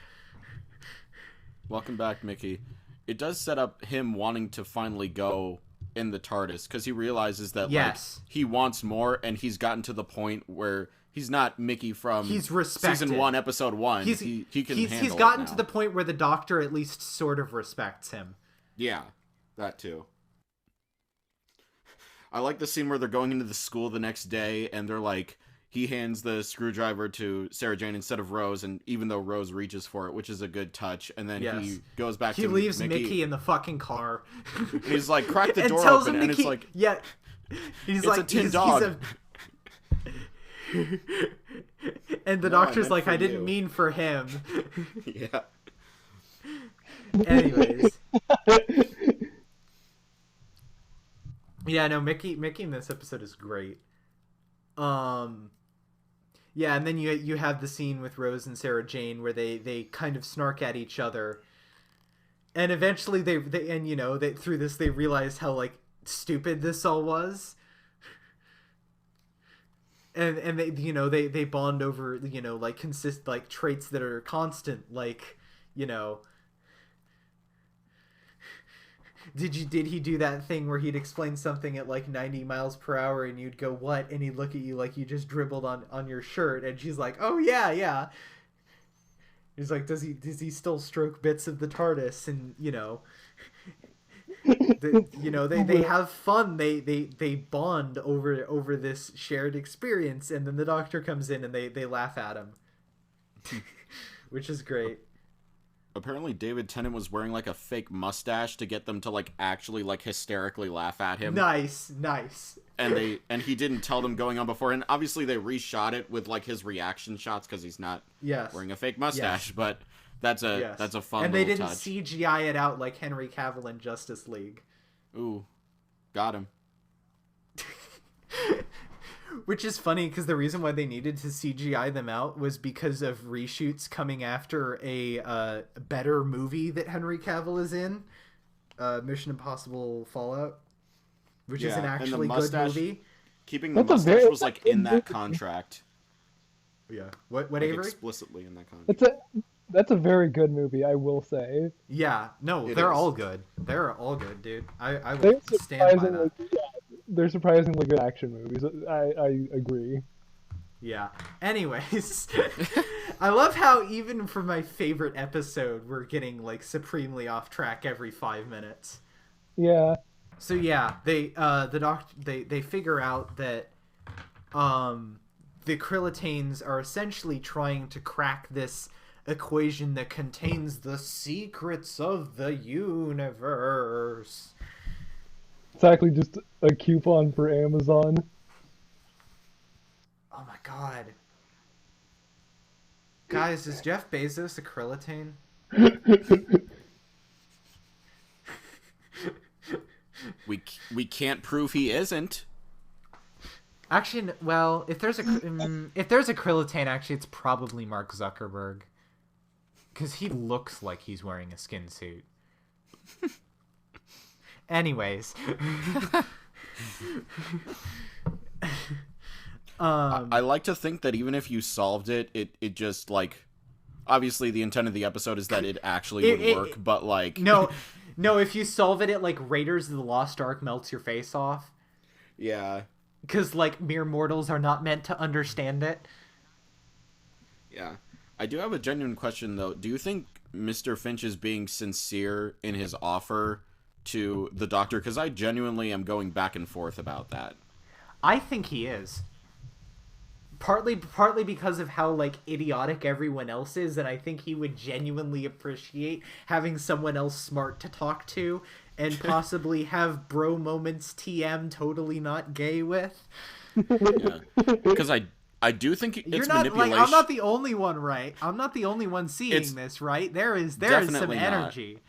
Welcome back, Mickey. It does set up him wanting to finally go in the TARDIS, because he realizes that like he wants more, and he's gotten to the point where he's not Mickey from season 1, episode 1. He can handle he's gotten to the point where the Doctor at least sort of respects him. Yeah, that too. I like the scene where they're going into the school the next day, and they're like, he hands the screwdriver to Sarah Jane instead of Rose, and even though Rose reaches for it, which is a good touch, and then he goes back to Mickey. He leaves Mickey in the fucking car. And he's like, crack the door open, and it's like... Yeah. He's like, a tin dog. And the Doctor's like, I didn't mean for him. Yeah. Anyways. Yeah, no, Mickey in this episode is great. Yeah, and then you have the scene with Rose and Sarah Jane where they kind of snark at each other, and eventually they through this they realize how like stupid this all was, and they bond over like traits that are constant, like Did he do that thing where he'd explain something at like 90 miles per hour and you'd go, what? And he'd look at you like you just dribbled on your shirt, and she's like, oh yeah. He's like, does he still stroke bits of the TARDIS? And they have fun. They bond over this shared experience, and then the Doctor comes in and they laugh at him. Which is great. Apparently David Tennant was wearing like a fake mustache to get them to like actually like hysterically laugh at him. Nice. And he didn't tell them going on before, and obviously they reshot it with like his reaction shots because he's not wearing a fake mustache. But that's a fun. And they didn't touch. CGI it out like Henry Cavill in Justice League. Ooh, got him. Which is funny because the reason why they needed to CGI them out was because of reshoots coming after a better movie that Henry Cavill is in, Mission Impossible Fallout, which is an actually good movie. Keeping the mustache was like in that contract. Yeah. What like Avery? Explicitly in that contract. That's a very good movie, I will say. Yeah. No, they're all good. They're all good, dude. I will stand by that. They're surprisingly good action movies. I agree. Yeah. Anyways, I love how even for my favorite episode, we're getting like supremely off track every 5 minutes. Yeah. So yeah, they figure out that the Krillitanes are essentially trying to crack this equation that contains the secrets of the universe. Exactly, just a coupon for Amazon. Oh my god. Guys, is Jeff Bezos a Krillitane? We can't prove he isn't. Actually, well, if there's a Krillitane, actually, it's probably Mark Zuckerberg, because he looks like he's wearing a skin suit. Anyways, I like to think that even if you solved it, it just like, obviously the intent of the episode is that it actually would work, but like no, if you solve it, like Raiders of the Lost Ark melts your face off. Yeah. Because, like, mere mortals are not meant to understand it. Yeah. I do have a genuine question, though. Do you think Mr. Finch is being sincere in his offer to the Doctor? Because I genuinely am going back and forth about that. I think he is. Partly because of how, like, idiotic everyone else is, and I think he would genuinely appreciate having someone else smart to talk to, and possibly have bro moments TM totally not gay with. Yeah. Because I do think it's manipulation. Like, I'm not the only one, right? I'm not the only one seeing this, right? There is some energy.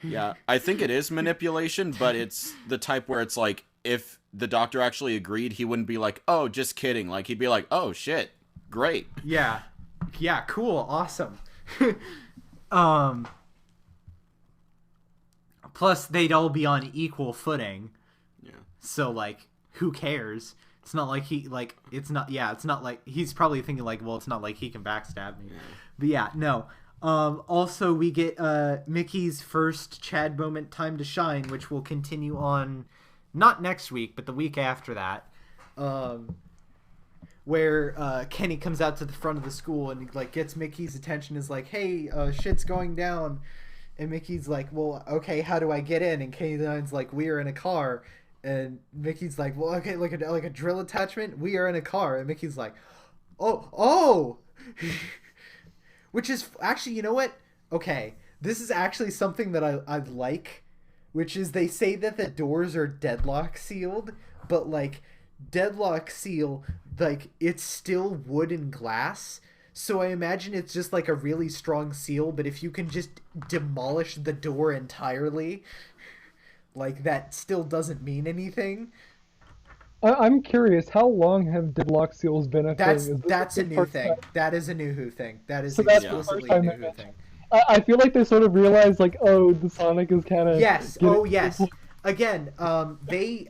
Yeah, I think it is manipulation, but it's the type where it's like, if the Doctor actually agreed, he wouldn't be like, oh, just kidding. Like, he'd be like, oh, shit, great. Yeah, cool, awesome. Plus, they'd all be on equal footing. Yeah. So, like, who cares? It's not like it's not like, he's probably thinking, like, well, it's not like he can backstab me. Yeah. But yeah, no. Also, we get Mickey's first Chad moment, Time to Shine, which will continue on, not next week, but the week after that. Where Kenny comes out to the front of the school and, like, gets Mickey's attention, is like, hey, shit's going down. And Mickey's like, well, okay, how do I get in? And K9's like, we are in a car. And Mickey's like, well, okay, like a drill attachment? We are in a car. And Mickey's like, oh! Which is, actually, you know what? Okay, this is actually something that I like, which is they say that the doors are deadlock sealed, but, like, deadlock seal, like, it's still wood and glass. So I imagine it's just like a really strong seal, but if you can just demolish the door entirely, like, that still doesn't mean anything. I'm curious, how long have deadlock seals been a thing? That's a new thing. That is a new Who thing. That is explicitly a new Who thing. I feel like they sort of realized, like, oh, the Sonic is kind of... Yes, yes. Again, they,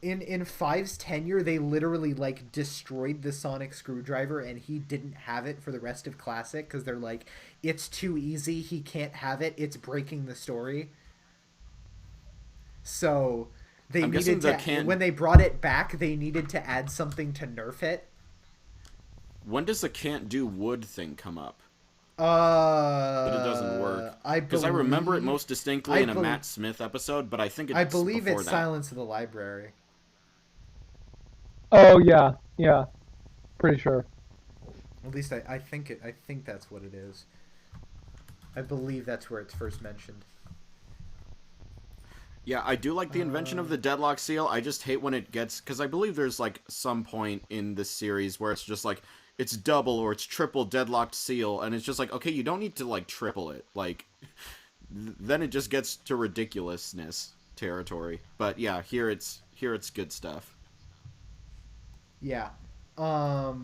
in Five's tenure, they literally, like, destroyed the sonic screwdriver, and he didn't have it for the rest of Classic, because they're like, it's too easy, he can't have it, it's breaking the story. So, they needed to, when they brought it back, they needed to add something to nerf it. When does the can't do wood thing come up? But it doesn't work. Because I remember it most distinctly in a Matt Smith episode, but I think it's before that. Silence of the Library. Oh yeah, pretty sure. At least I think that's what it is. I believe that's where it's first mentioned. Yeah, I do like the invention of the deadlock seal. I just hate when it gets, because I believe there's like some point in this series where it's just like, it's double or it's triple deadlocked seal, and it's just like, okay, you don't need to, like, triple it. Like, then it just gets to ridiculousness territory. But yeah, here it's good stuff. Yeah. I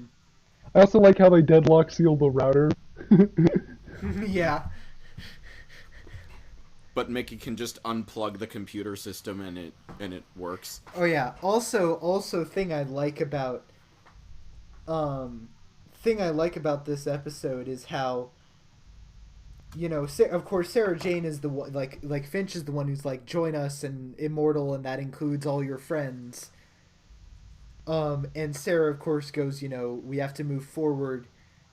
also like how they deadlock seal the router. Yeah. But Mickey can just unplug the computer system and it works. Oh yeah. Also thing I like about this episode is how, you know, of course Sarah Jane is the one, like Finch is the one who's like, join us and immortal, and that includes all your friends. And Sarah, of course, goes, you know, we have to move forward.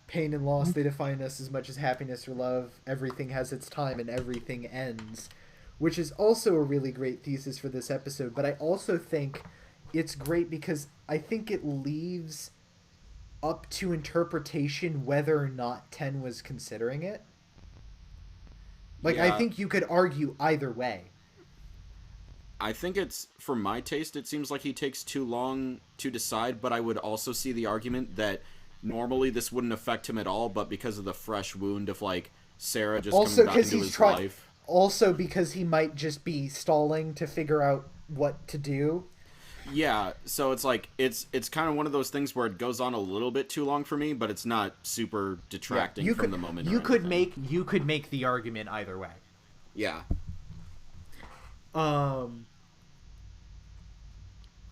Pain and loss, they define us as much as happiness or love. Everything has its time and everything ends. Which is also a really great thesis for this episode. But I also think it's great because I think it leaves up to interpretation whether or not Ten was considering it. Like, yeah. I think you could argue either way. I think it's, for my taste, it seems like he takes too long to decide, but I would also see the argument that normally this wouldn't affect him at all, but because of the fresh wound of, like, Sarah just Also, coming back because into his life. Also, because he might just be stalling to figure out what to do. Yeah, so it's like it's kind of one of those things where it goes on a little bit too long for me, but it's not super detracting from the moment. You could make the argument either way. Yeah.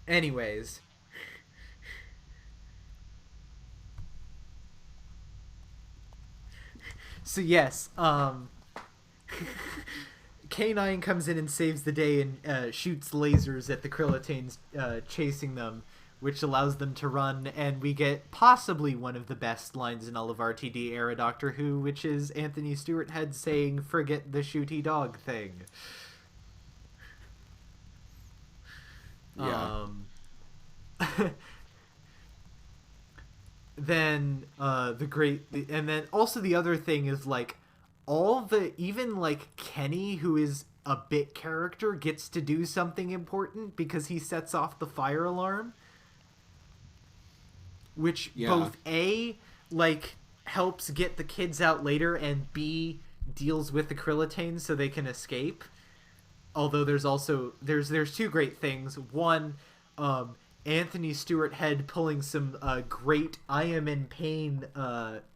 Anyways. So yes, K9 comes in and saves the day and shoots lasers at the Krillitanes chasing them, which allows them to run, and we get possibly one of the best lines in all of RTD era Doctor Who, which is Anthony Stewart Head saying, "Forget the shooty dog thing." Yeah. Then and then also the other thing is like even like Kenny, who is a bit character, gets to do something important because he sets off the fire alarm, which both A, like, helps get the kids out later, and B, deals with the Krillitanes so they can escape. Although there's also there's two great things. One, Anthony Stewart Head pulling some great "I am in pain"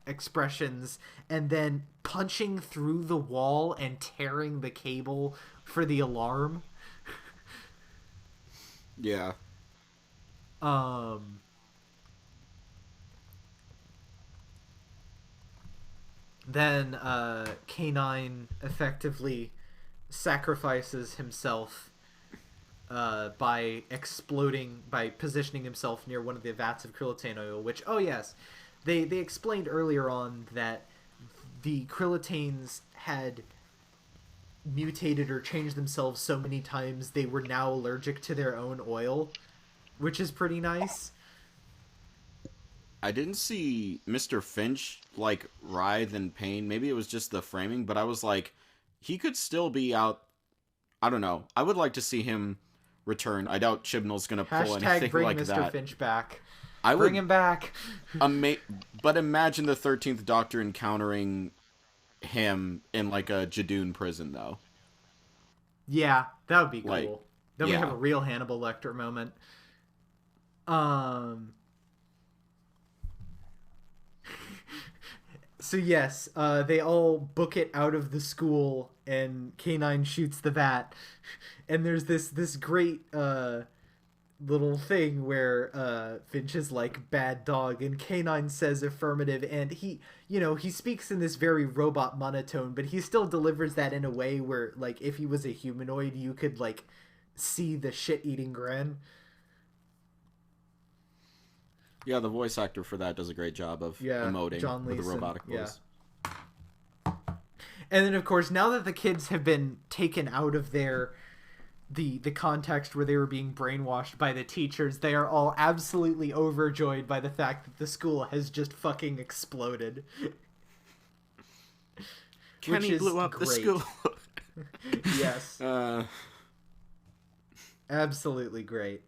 expressions, and then punching through the wall and tearing the cable for the alarm. Yeah. Then K9 effectively sacrifices himself by positioning himself near one of the vats of Krillitane oil, which, oh yes, they explained earlier on that the Krillitanes had mutated or changed themselves so many times they were now allergic to their own oil, which is pretty nice. I didn't see Mr. Finch, like, writhe in pain. Maybe it was just the framing, but I was like, he could still be out. I don't know. I would like to see him return. I doubt Chibnall's going to pull anything bring like Mr. that. Finch back. Bring him back. But imagine the 13th Doctor encountering him in, like, a Jadoon prison, though. Yeah, that would be cool. Like, then we have a real Hannibal Lecter moment. So yes, they all book it out of the school, and K9 shoots the vat, and there's this great little thing where Finch is like, "bad dog," and K9 says affirmative, and he speaks in this very robot monotone, but he still delivers that in a way where, like, if he was a humanoid, you could, like, see the shit-eating grin. Yeah, the voice actor for that does a great job of emoting John with Leeson, the robotic voice. Yeah. And then, of course, now that the kids have been taken out of the context where they were being brainwashed by the teachers, they are all absolutely overjoyed by the fact that the school has just fucking exploded. Kenny blew up the school. Yes. Absolutely great.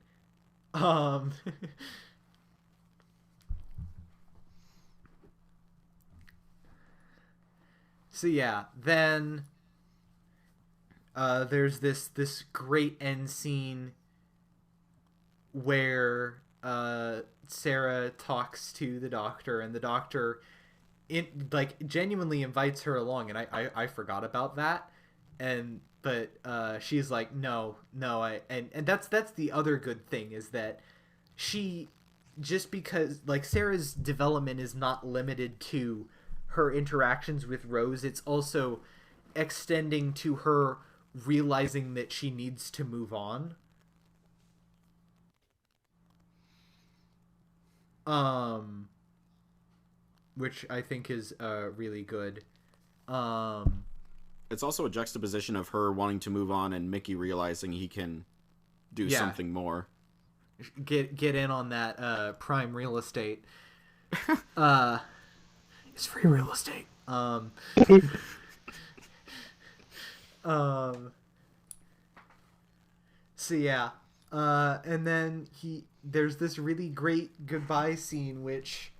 So yeah, then there's this great end scene where Sarah talks to the Doctor, and the Doctor genuinely invites her along, and I forgot about that, but she's like, no, and that's the other good thing, is that she, just because, like, Sarah's development is not limited to her interactions with Rose, it's also extending to her realizing that she needs to move on. Which I think is really good. It's also a juxtaposition of her wanting to move on and Mickey realizing he can do something more. Get in on that prime real estate. It's free real estate. So yeah, and then there's this really great goodbye scene, which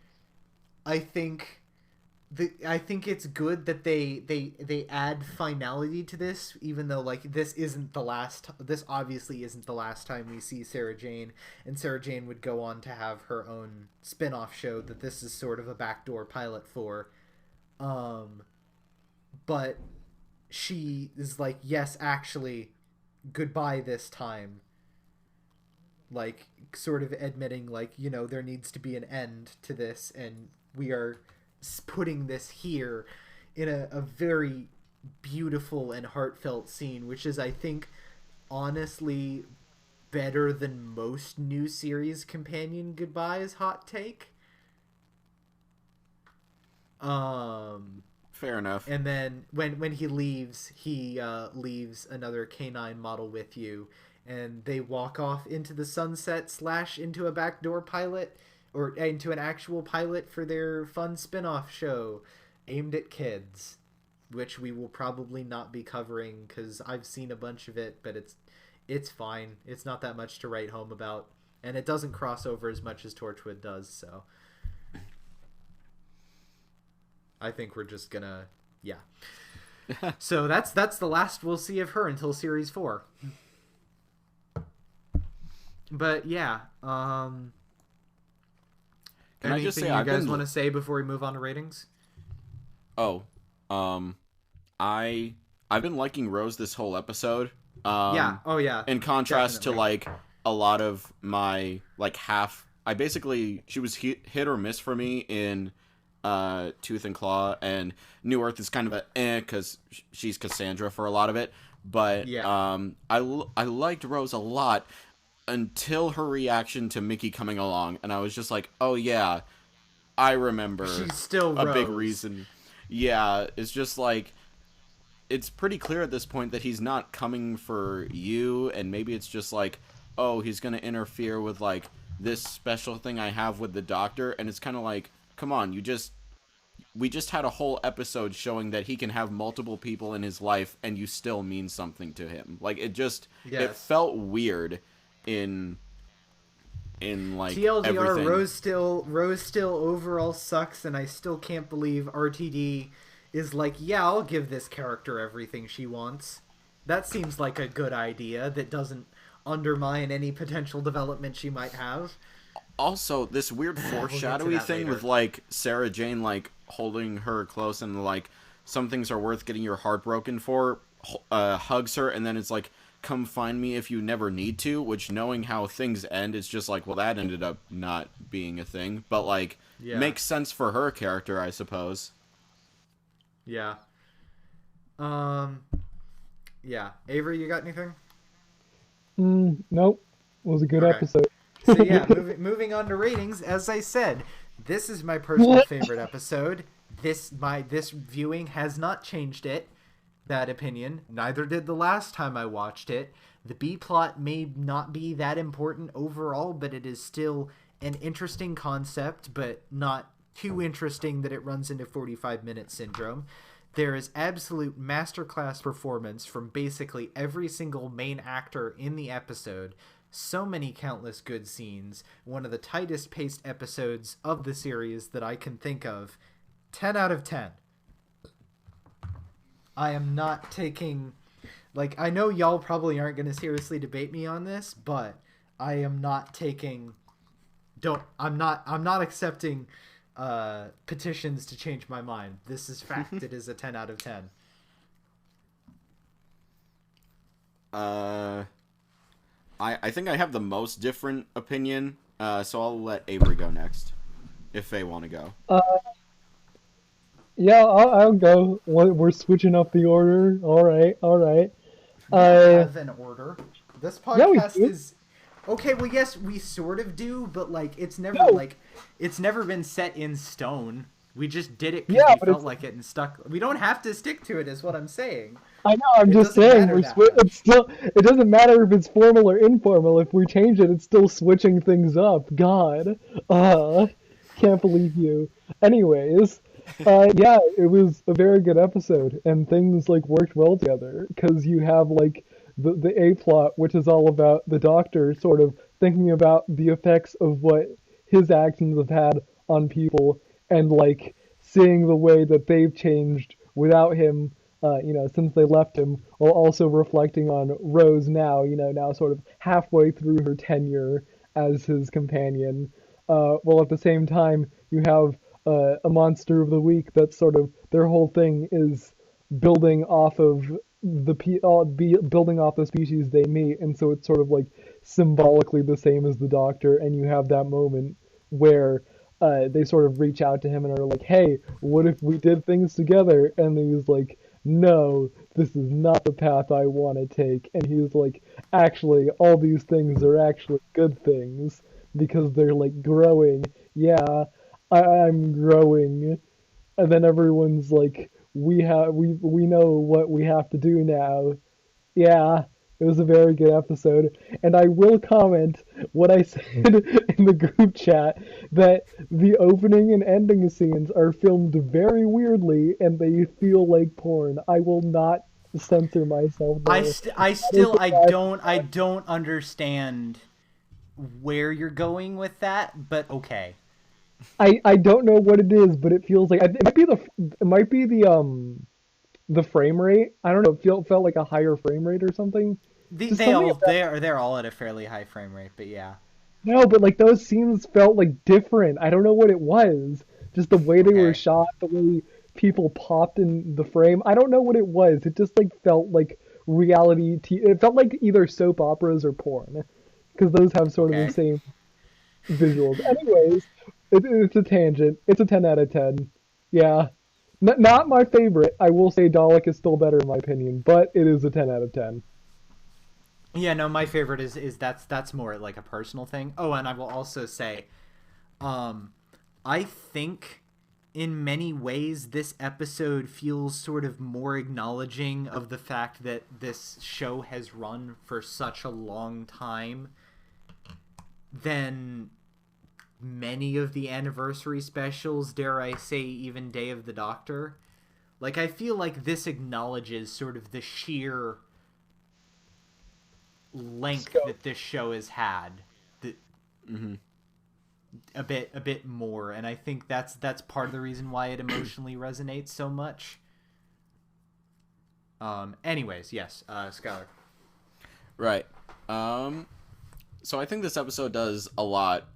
I think I think it's good that they add finality to this, even though like this obviously isn't the last time we see Sarah Jane, and Sarah Jane would go on to have her own spin-off show that this is sort of a backdoor pilot for. But she is like, yes, actually, goodbye this time. Like, sort of admitting, like, you know, there needs to be an end to this, and we are putting this here in a very beautiful and heartfelt scene, which is, I think, honestly better than most new series companion goodbyes. Hot take. Fair enough. And then when he leaves leaves another canine model with you, and they walk off into the sunset / into a backdoor pilot, or into an actual pilot for their fun spin-off show aimed at kids, which we will probably not be covering because I've seen a bunch of it, but it's fine. It's not that much to write home about, and it doesn't cross over as much as Torchwood does, so I think we're just gonna, yeah. So that's the last we'll see of her until series 4. But yeah, Can anything I just say, you guys want to say before we move on to ratings? Oh, I've been liking Rose this whole episode. Yeah. Oh yeah. In contrast Definitely. to like a lot of my like she was hit or miss for me in Tooth and Claw, and New Earth is kind of because she's Cassandra for a lot of it. But yeah. I liked Rose a lot until her reaction to Mickey coming along, and I was just like, oh yeah, I remember. She's still a Rose. Big reason. Yeah, it's just like, it's pretty clear at this point that he's not coming for you, and maybe it's just like, oh, he's gonna interfere with like this special thing I have with the Doctor, and it's kind of like, come on, we just had a whole episode showing that he can have multiple people in his life and you still mean something to him. Like, it just, it felt weird in like TLDR, everything. Rose still overall sucks, and I still can't believe RTD is like, yeah, I'll give this character everything she wants. That seems like a good idea that doesn't undermine any potential development she might have. Also, this weird foreshadowy thing later. with like Sarah Jane like holding her close and like, some things are worth getting your heart broken for, hugs her, and then it's like, come find me if you never need to, which, knowing how things end, it's just like, well, that ended up not being a thing, but like, makes sense for her character, I suppose. Yeah. Yeah. Avery, you got anything? Nope. It was a good episode. So yeah, moving on to ratings. As I said, this is my personal favorite episode. This viewing has not changed that opinion. Neither did the last time I watched it. The B plot may not be that important overall, but it is still an interesting concept, but not too interesting that it runs into 45-minute syndrome. There is absolute masterclass performance from basically every single main actor in the episode. So many countless good scenes. One of the tightest paced episodes of the series that I can think of. 10 out of 10. I am not taking, like, I know y'all probably aren't going to seriously debate me on this, but I am not taking, I'm not accepting petitions to change my mind. This is fact. It is a 10 out of 10. I think I have the most different opinion, so I'll let Avery go next, if they want to go. Yeah, I'll go. We're switching up the order. All right. We have an order. This podcast yeah, is okay. Well, yes, we sort of do, but like it's never it's never been set in stone. We just did it because we felt like it and stuck. We don't have to stick to it, is what I'm saying. I know. I'm just saying it's still. It doesn't matter if it's formal or informal. If we change it, it's still switching things up. God, can't believe you. Anyways. Yeah, it was a very good episode, and things like worked well together because you have like the A plot, which is all about the Doctor sort of thinking about the effects of what his actions have had on people, and like seeing the way that they've changed without him, since they left him, while also reflecting on Rose now, now sort of halfway through her tenure as his companion. While at the same time, you have a monster of the week that's sort of their whole thing is building off of building off the species they meet, and so it's sort of like symbolically the same as the Doctor, and you have that moment where they sort of reach out to him and are like, "Hey, what if we did things together?" And he's like, "No, this is not the path I want to take." And he's like, "Actually, all these things are actually good things because they're like growing. Yeah, I'm growing." And then everyone's like, we know what we have to do now. Yeah, it was a very good episode. And I will comment what I said in the group chat, that the opening and ending scenes are filmed very weirdly and they feel like porn. I will not censor myself there. I don't understand where you're going with that, but okay. I don't know what it is, but it feels like it might be the frame rate. I don't know. It felt like a higher frame rate or something. They're all at a fairly high frame rate, but yeah. No, but like those scenes felt like different. I don't know what it was. Just the way they were shot, the way people popped in the frame. I don't know what it was. It just like felt like reality. It felt like either soap operas or porn, because those have sort of the same visuals. Anyways, it's a tangent. It's a 10 out of 10. Yeah. Not my favorite. I will say Dalek is still better in my opinion, but it is a 10 out of 10. Yeah, no, my favorite is that's more like a personal thing. Oh, and I will also say, I think in many ways this episode feels sort of more acknowledging of the fact that this show has run for such a long time than many of the anniversary specials, dare I say even Day of the Doctor. Like, I feel like this acknowledges sort of the sheer length that this show has had, a bit more, and I think that's part of the reason why it emotionally resonates so much. Anyways, yes, Skylar. Right. So I think this episode does a lot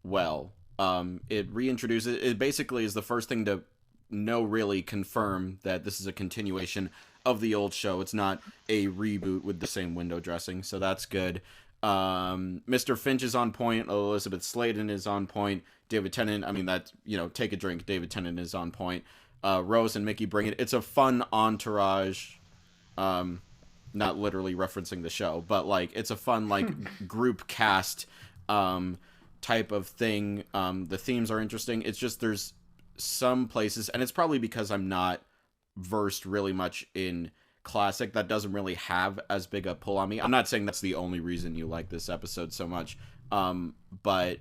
well. It reintroduces, it basically is the first thing to really confirm that this is a continuation of the old show. It's not a reboot with the same window dressing, so that's good. Mr. Finch is on point. Elizabeth Sladen is on point. David Tennant, I mean, that, take a drink. David Tennant is on point. Rose and Mickey bring it. It's a fun entourage. Not literally referencing the show, but like it's a fun like group cast type of thing. The themes are interesting. It's just there's some places, and it's probably because I'm not versed really much in classic, that doesn't really have as big a pull on me. I'm not saying that's the only reason you like this episode so much, but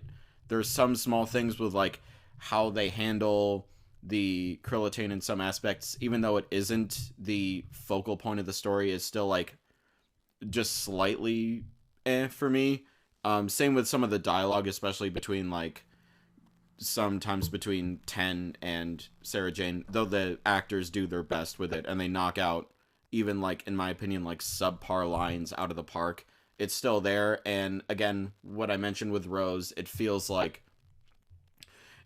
there's some small things with like how they handle the Krillitane in some aspects, even though it isn't the focal point of the story, is still like just slightly for me. Same with some of the dialogue, especially between like sometimes between Ten and Sarah Jane, though the actors do their best with it and they knock out even like, in my opinion, like subpar lines out of the park. It's still there. And again, what I mentioned with Rose, it feels like,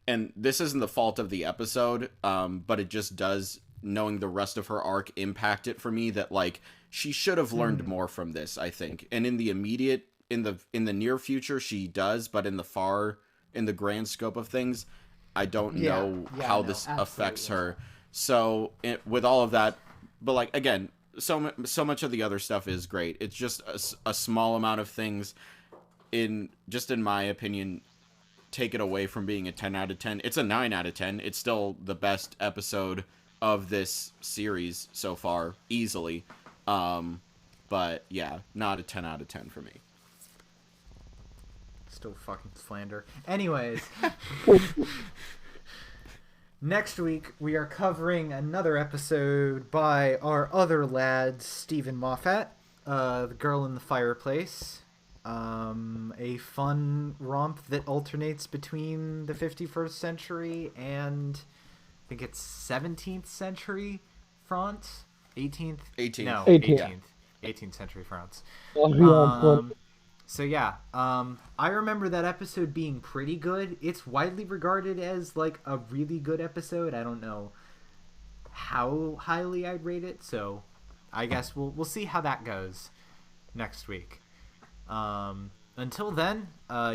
and this isn't the fault of the episode, but it just does, knowing the rest of her arc impact it for me, that like she should have learned more from this, I think. And in the immediate, in the near future, she does, but in the grand scope of things, I don't know how this affects her. So with all of that, but like again, so much of the other stuff is great. It's just a small amount of things, in my opinion, take it away from being a 10 out of 10. It's a 9 out of 10. It's still the best episode of this series so far, easily. But yeah, not a 10 out of 10 for me. Still fucking slander. Anyways, next week we are covering another episode by our other lad, Stephen Moffat, The Girl in the Fireplace. A fun romp that alternates between the 51st century and think it's 17th century France, 18th, 18th, no, 18th, 18th century France. Oh, So yeah, I remember that episode being pretty good. It's widely regarded as like a really good episode. I don't know how highly I'd rate it, so I guess we'll see how that goes next week. Until then,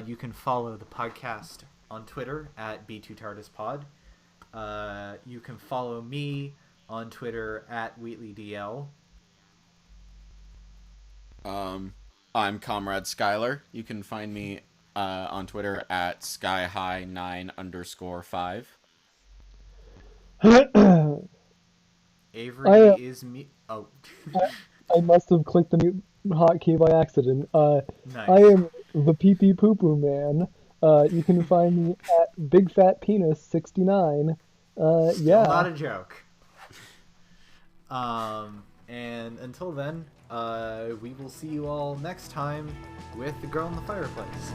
you can follow the podcast on Twitter at B2TARDISPod. You can follow me on Twitter at WheatleyDL. I'm Comrade Skylar. You can find me on Twitter at skyhigh9_5. Avery is me. Oh. I must have clicked the mute hotkey by accident. Nice. I am the pee pee poo poo man. You can find me at Big Fat Penis 69. Still yeah. not a joke. And until then, we will see you all next time with The Girl in the Fireplace.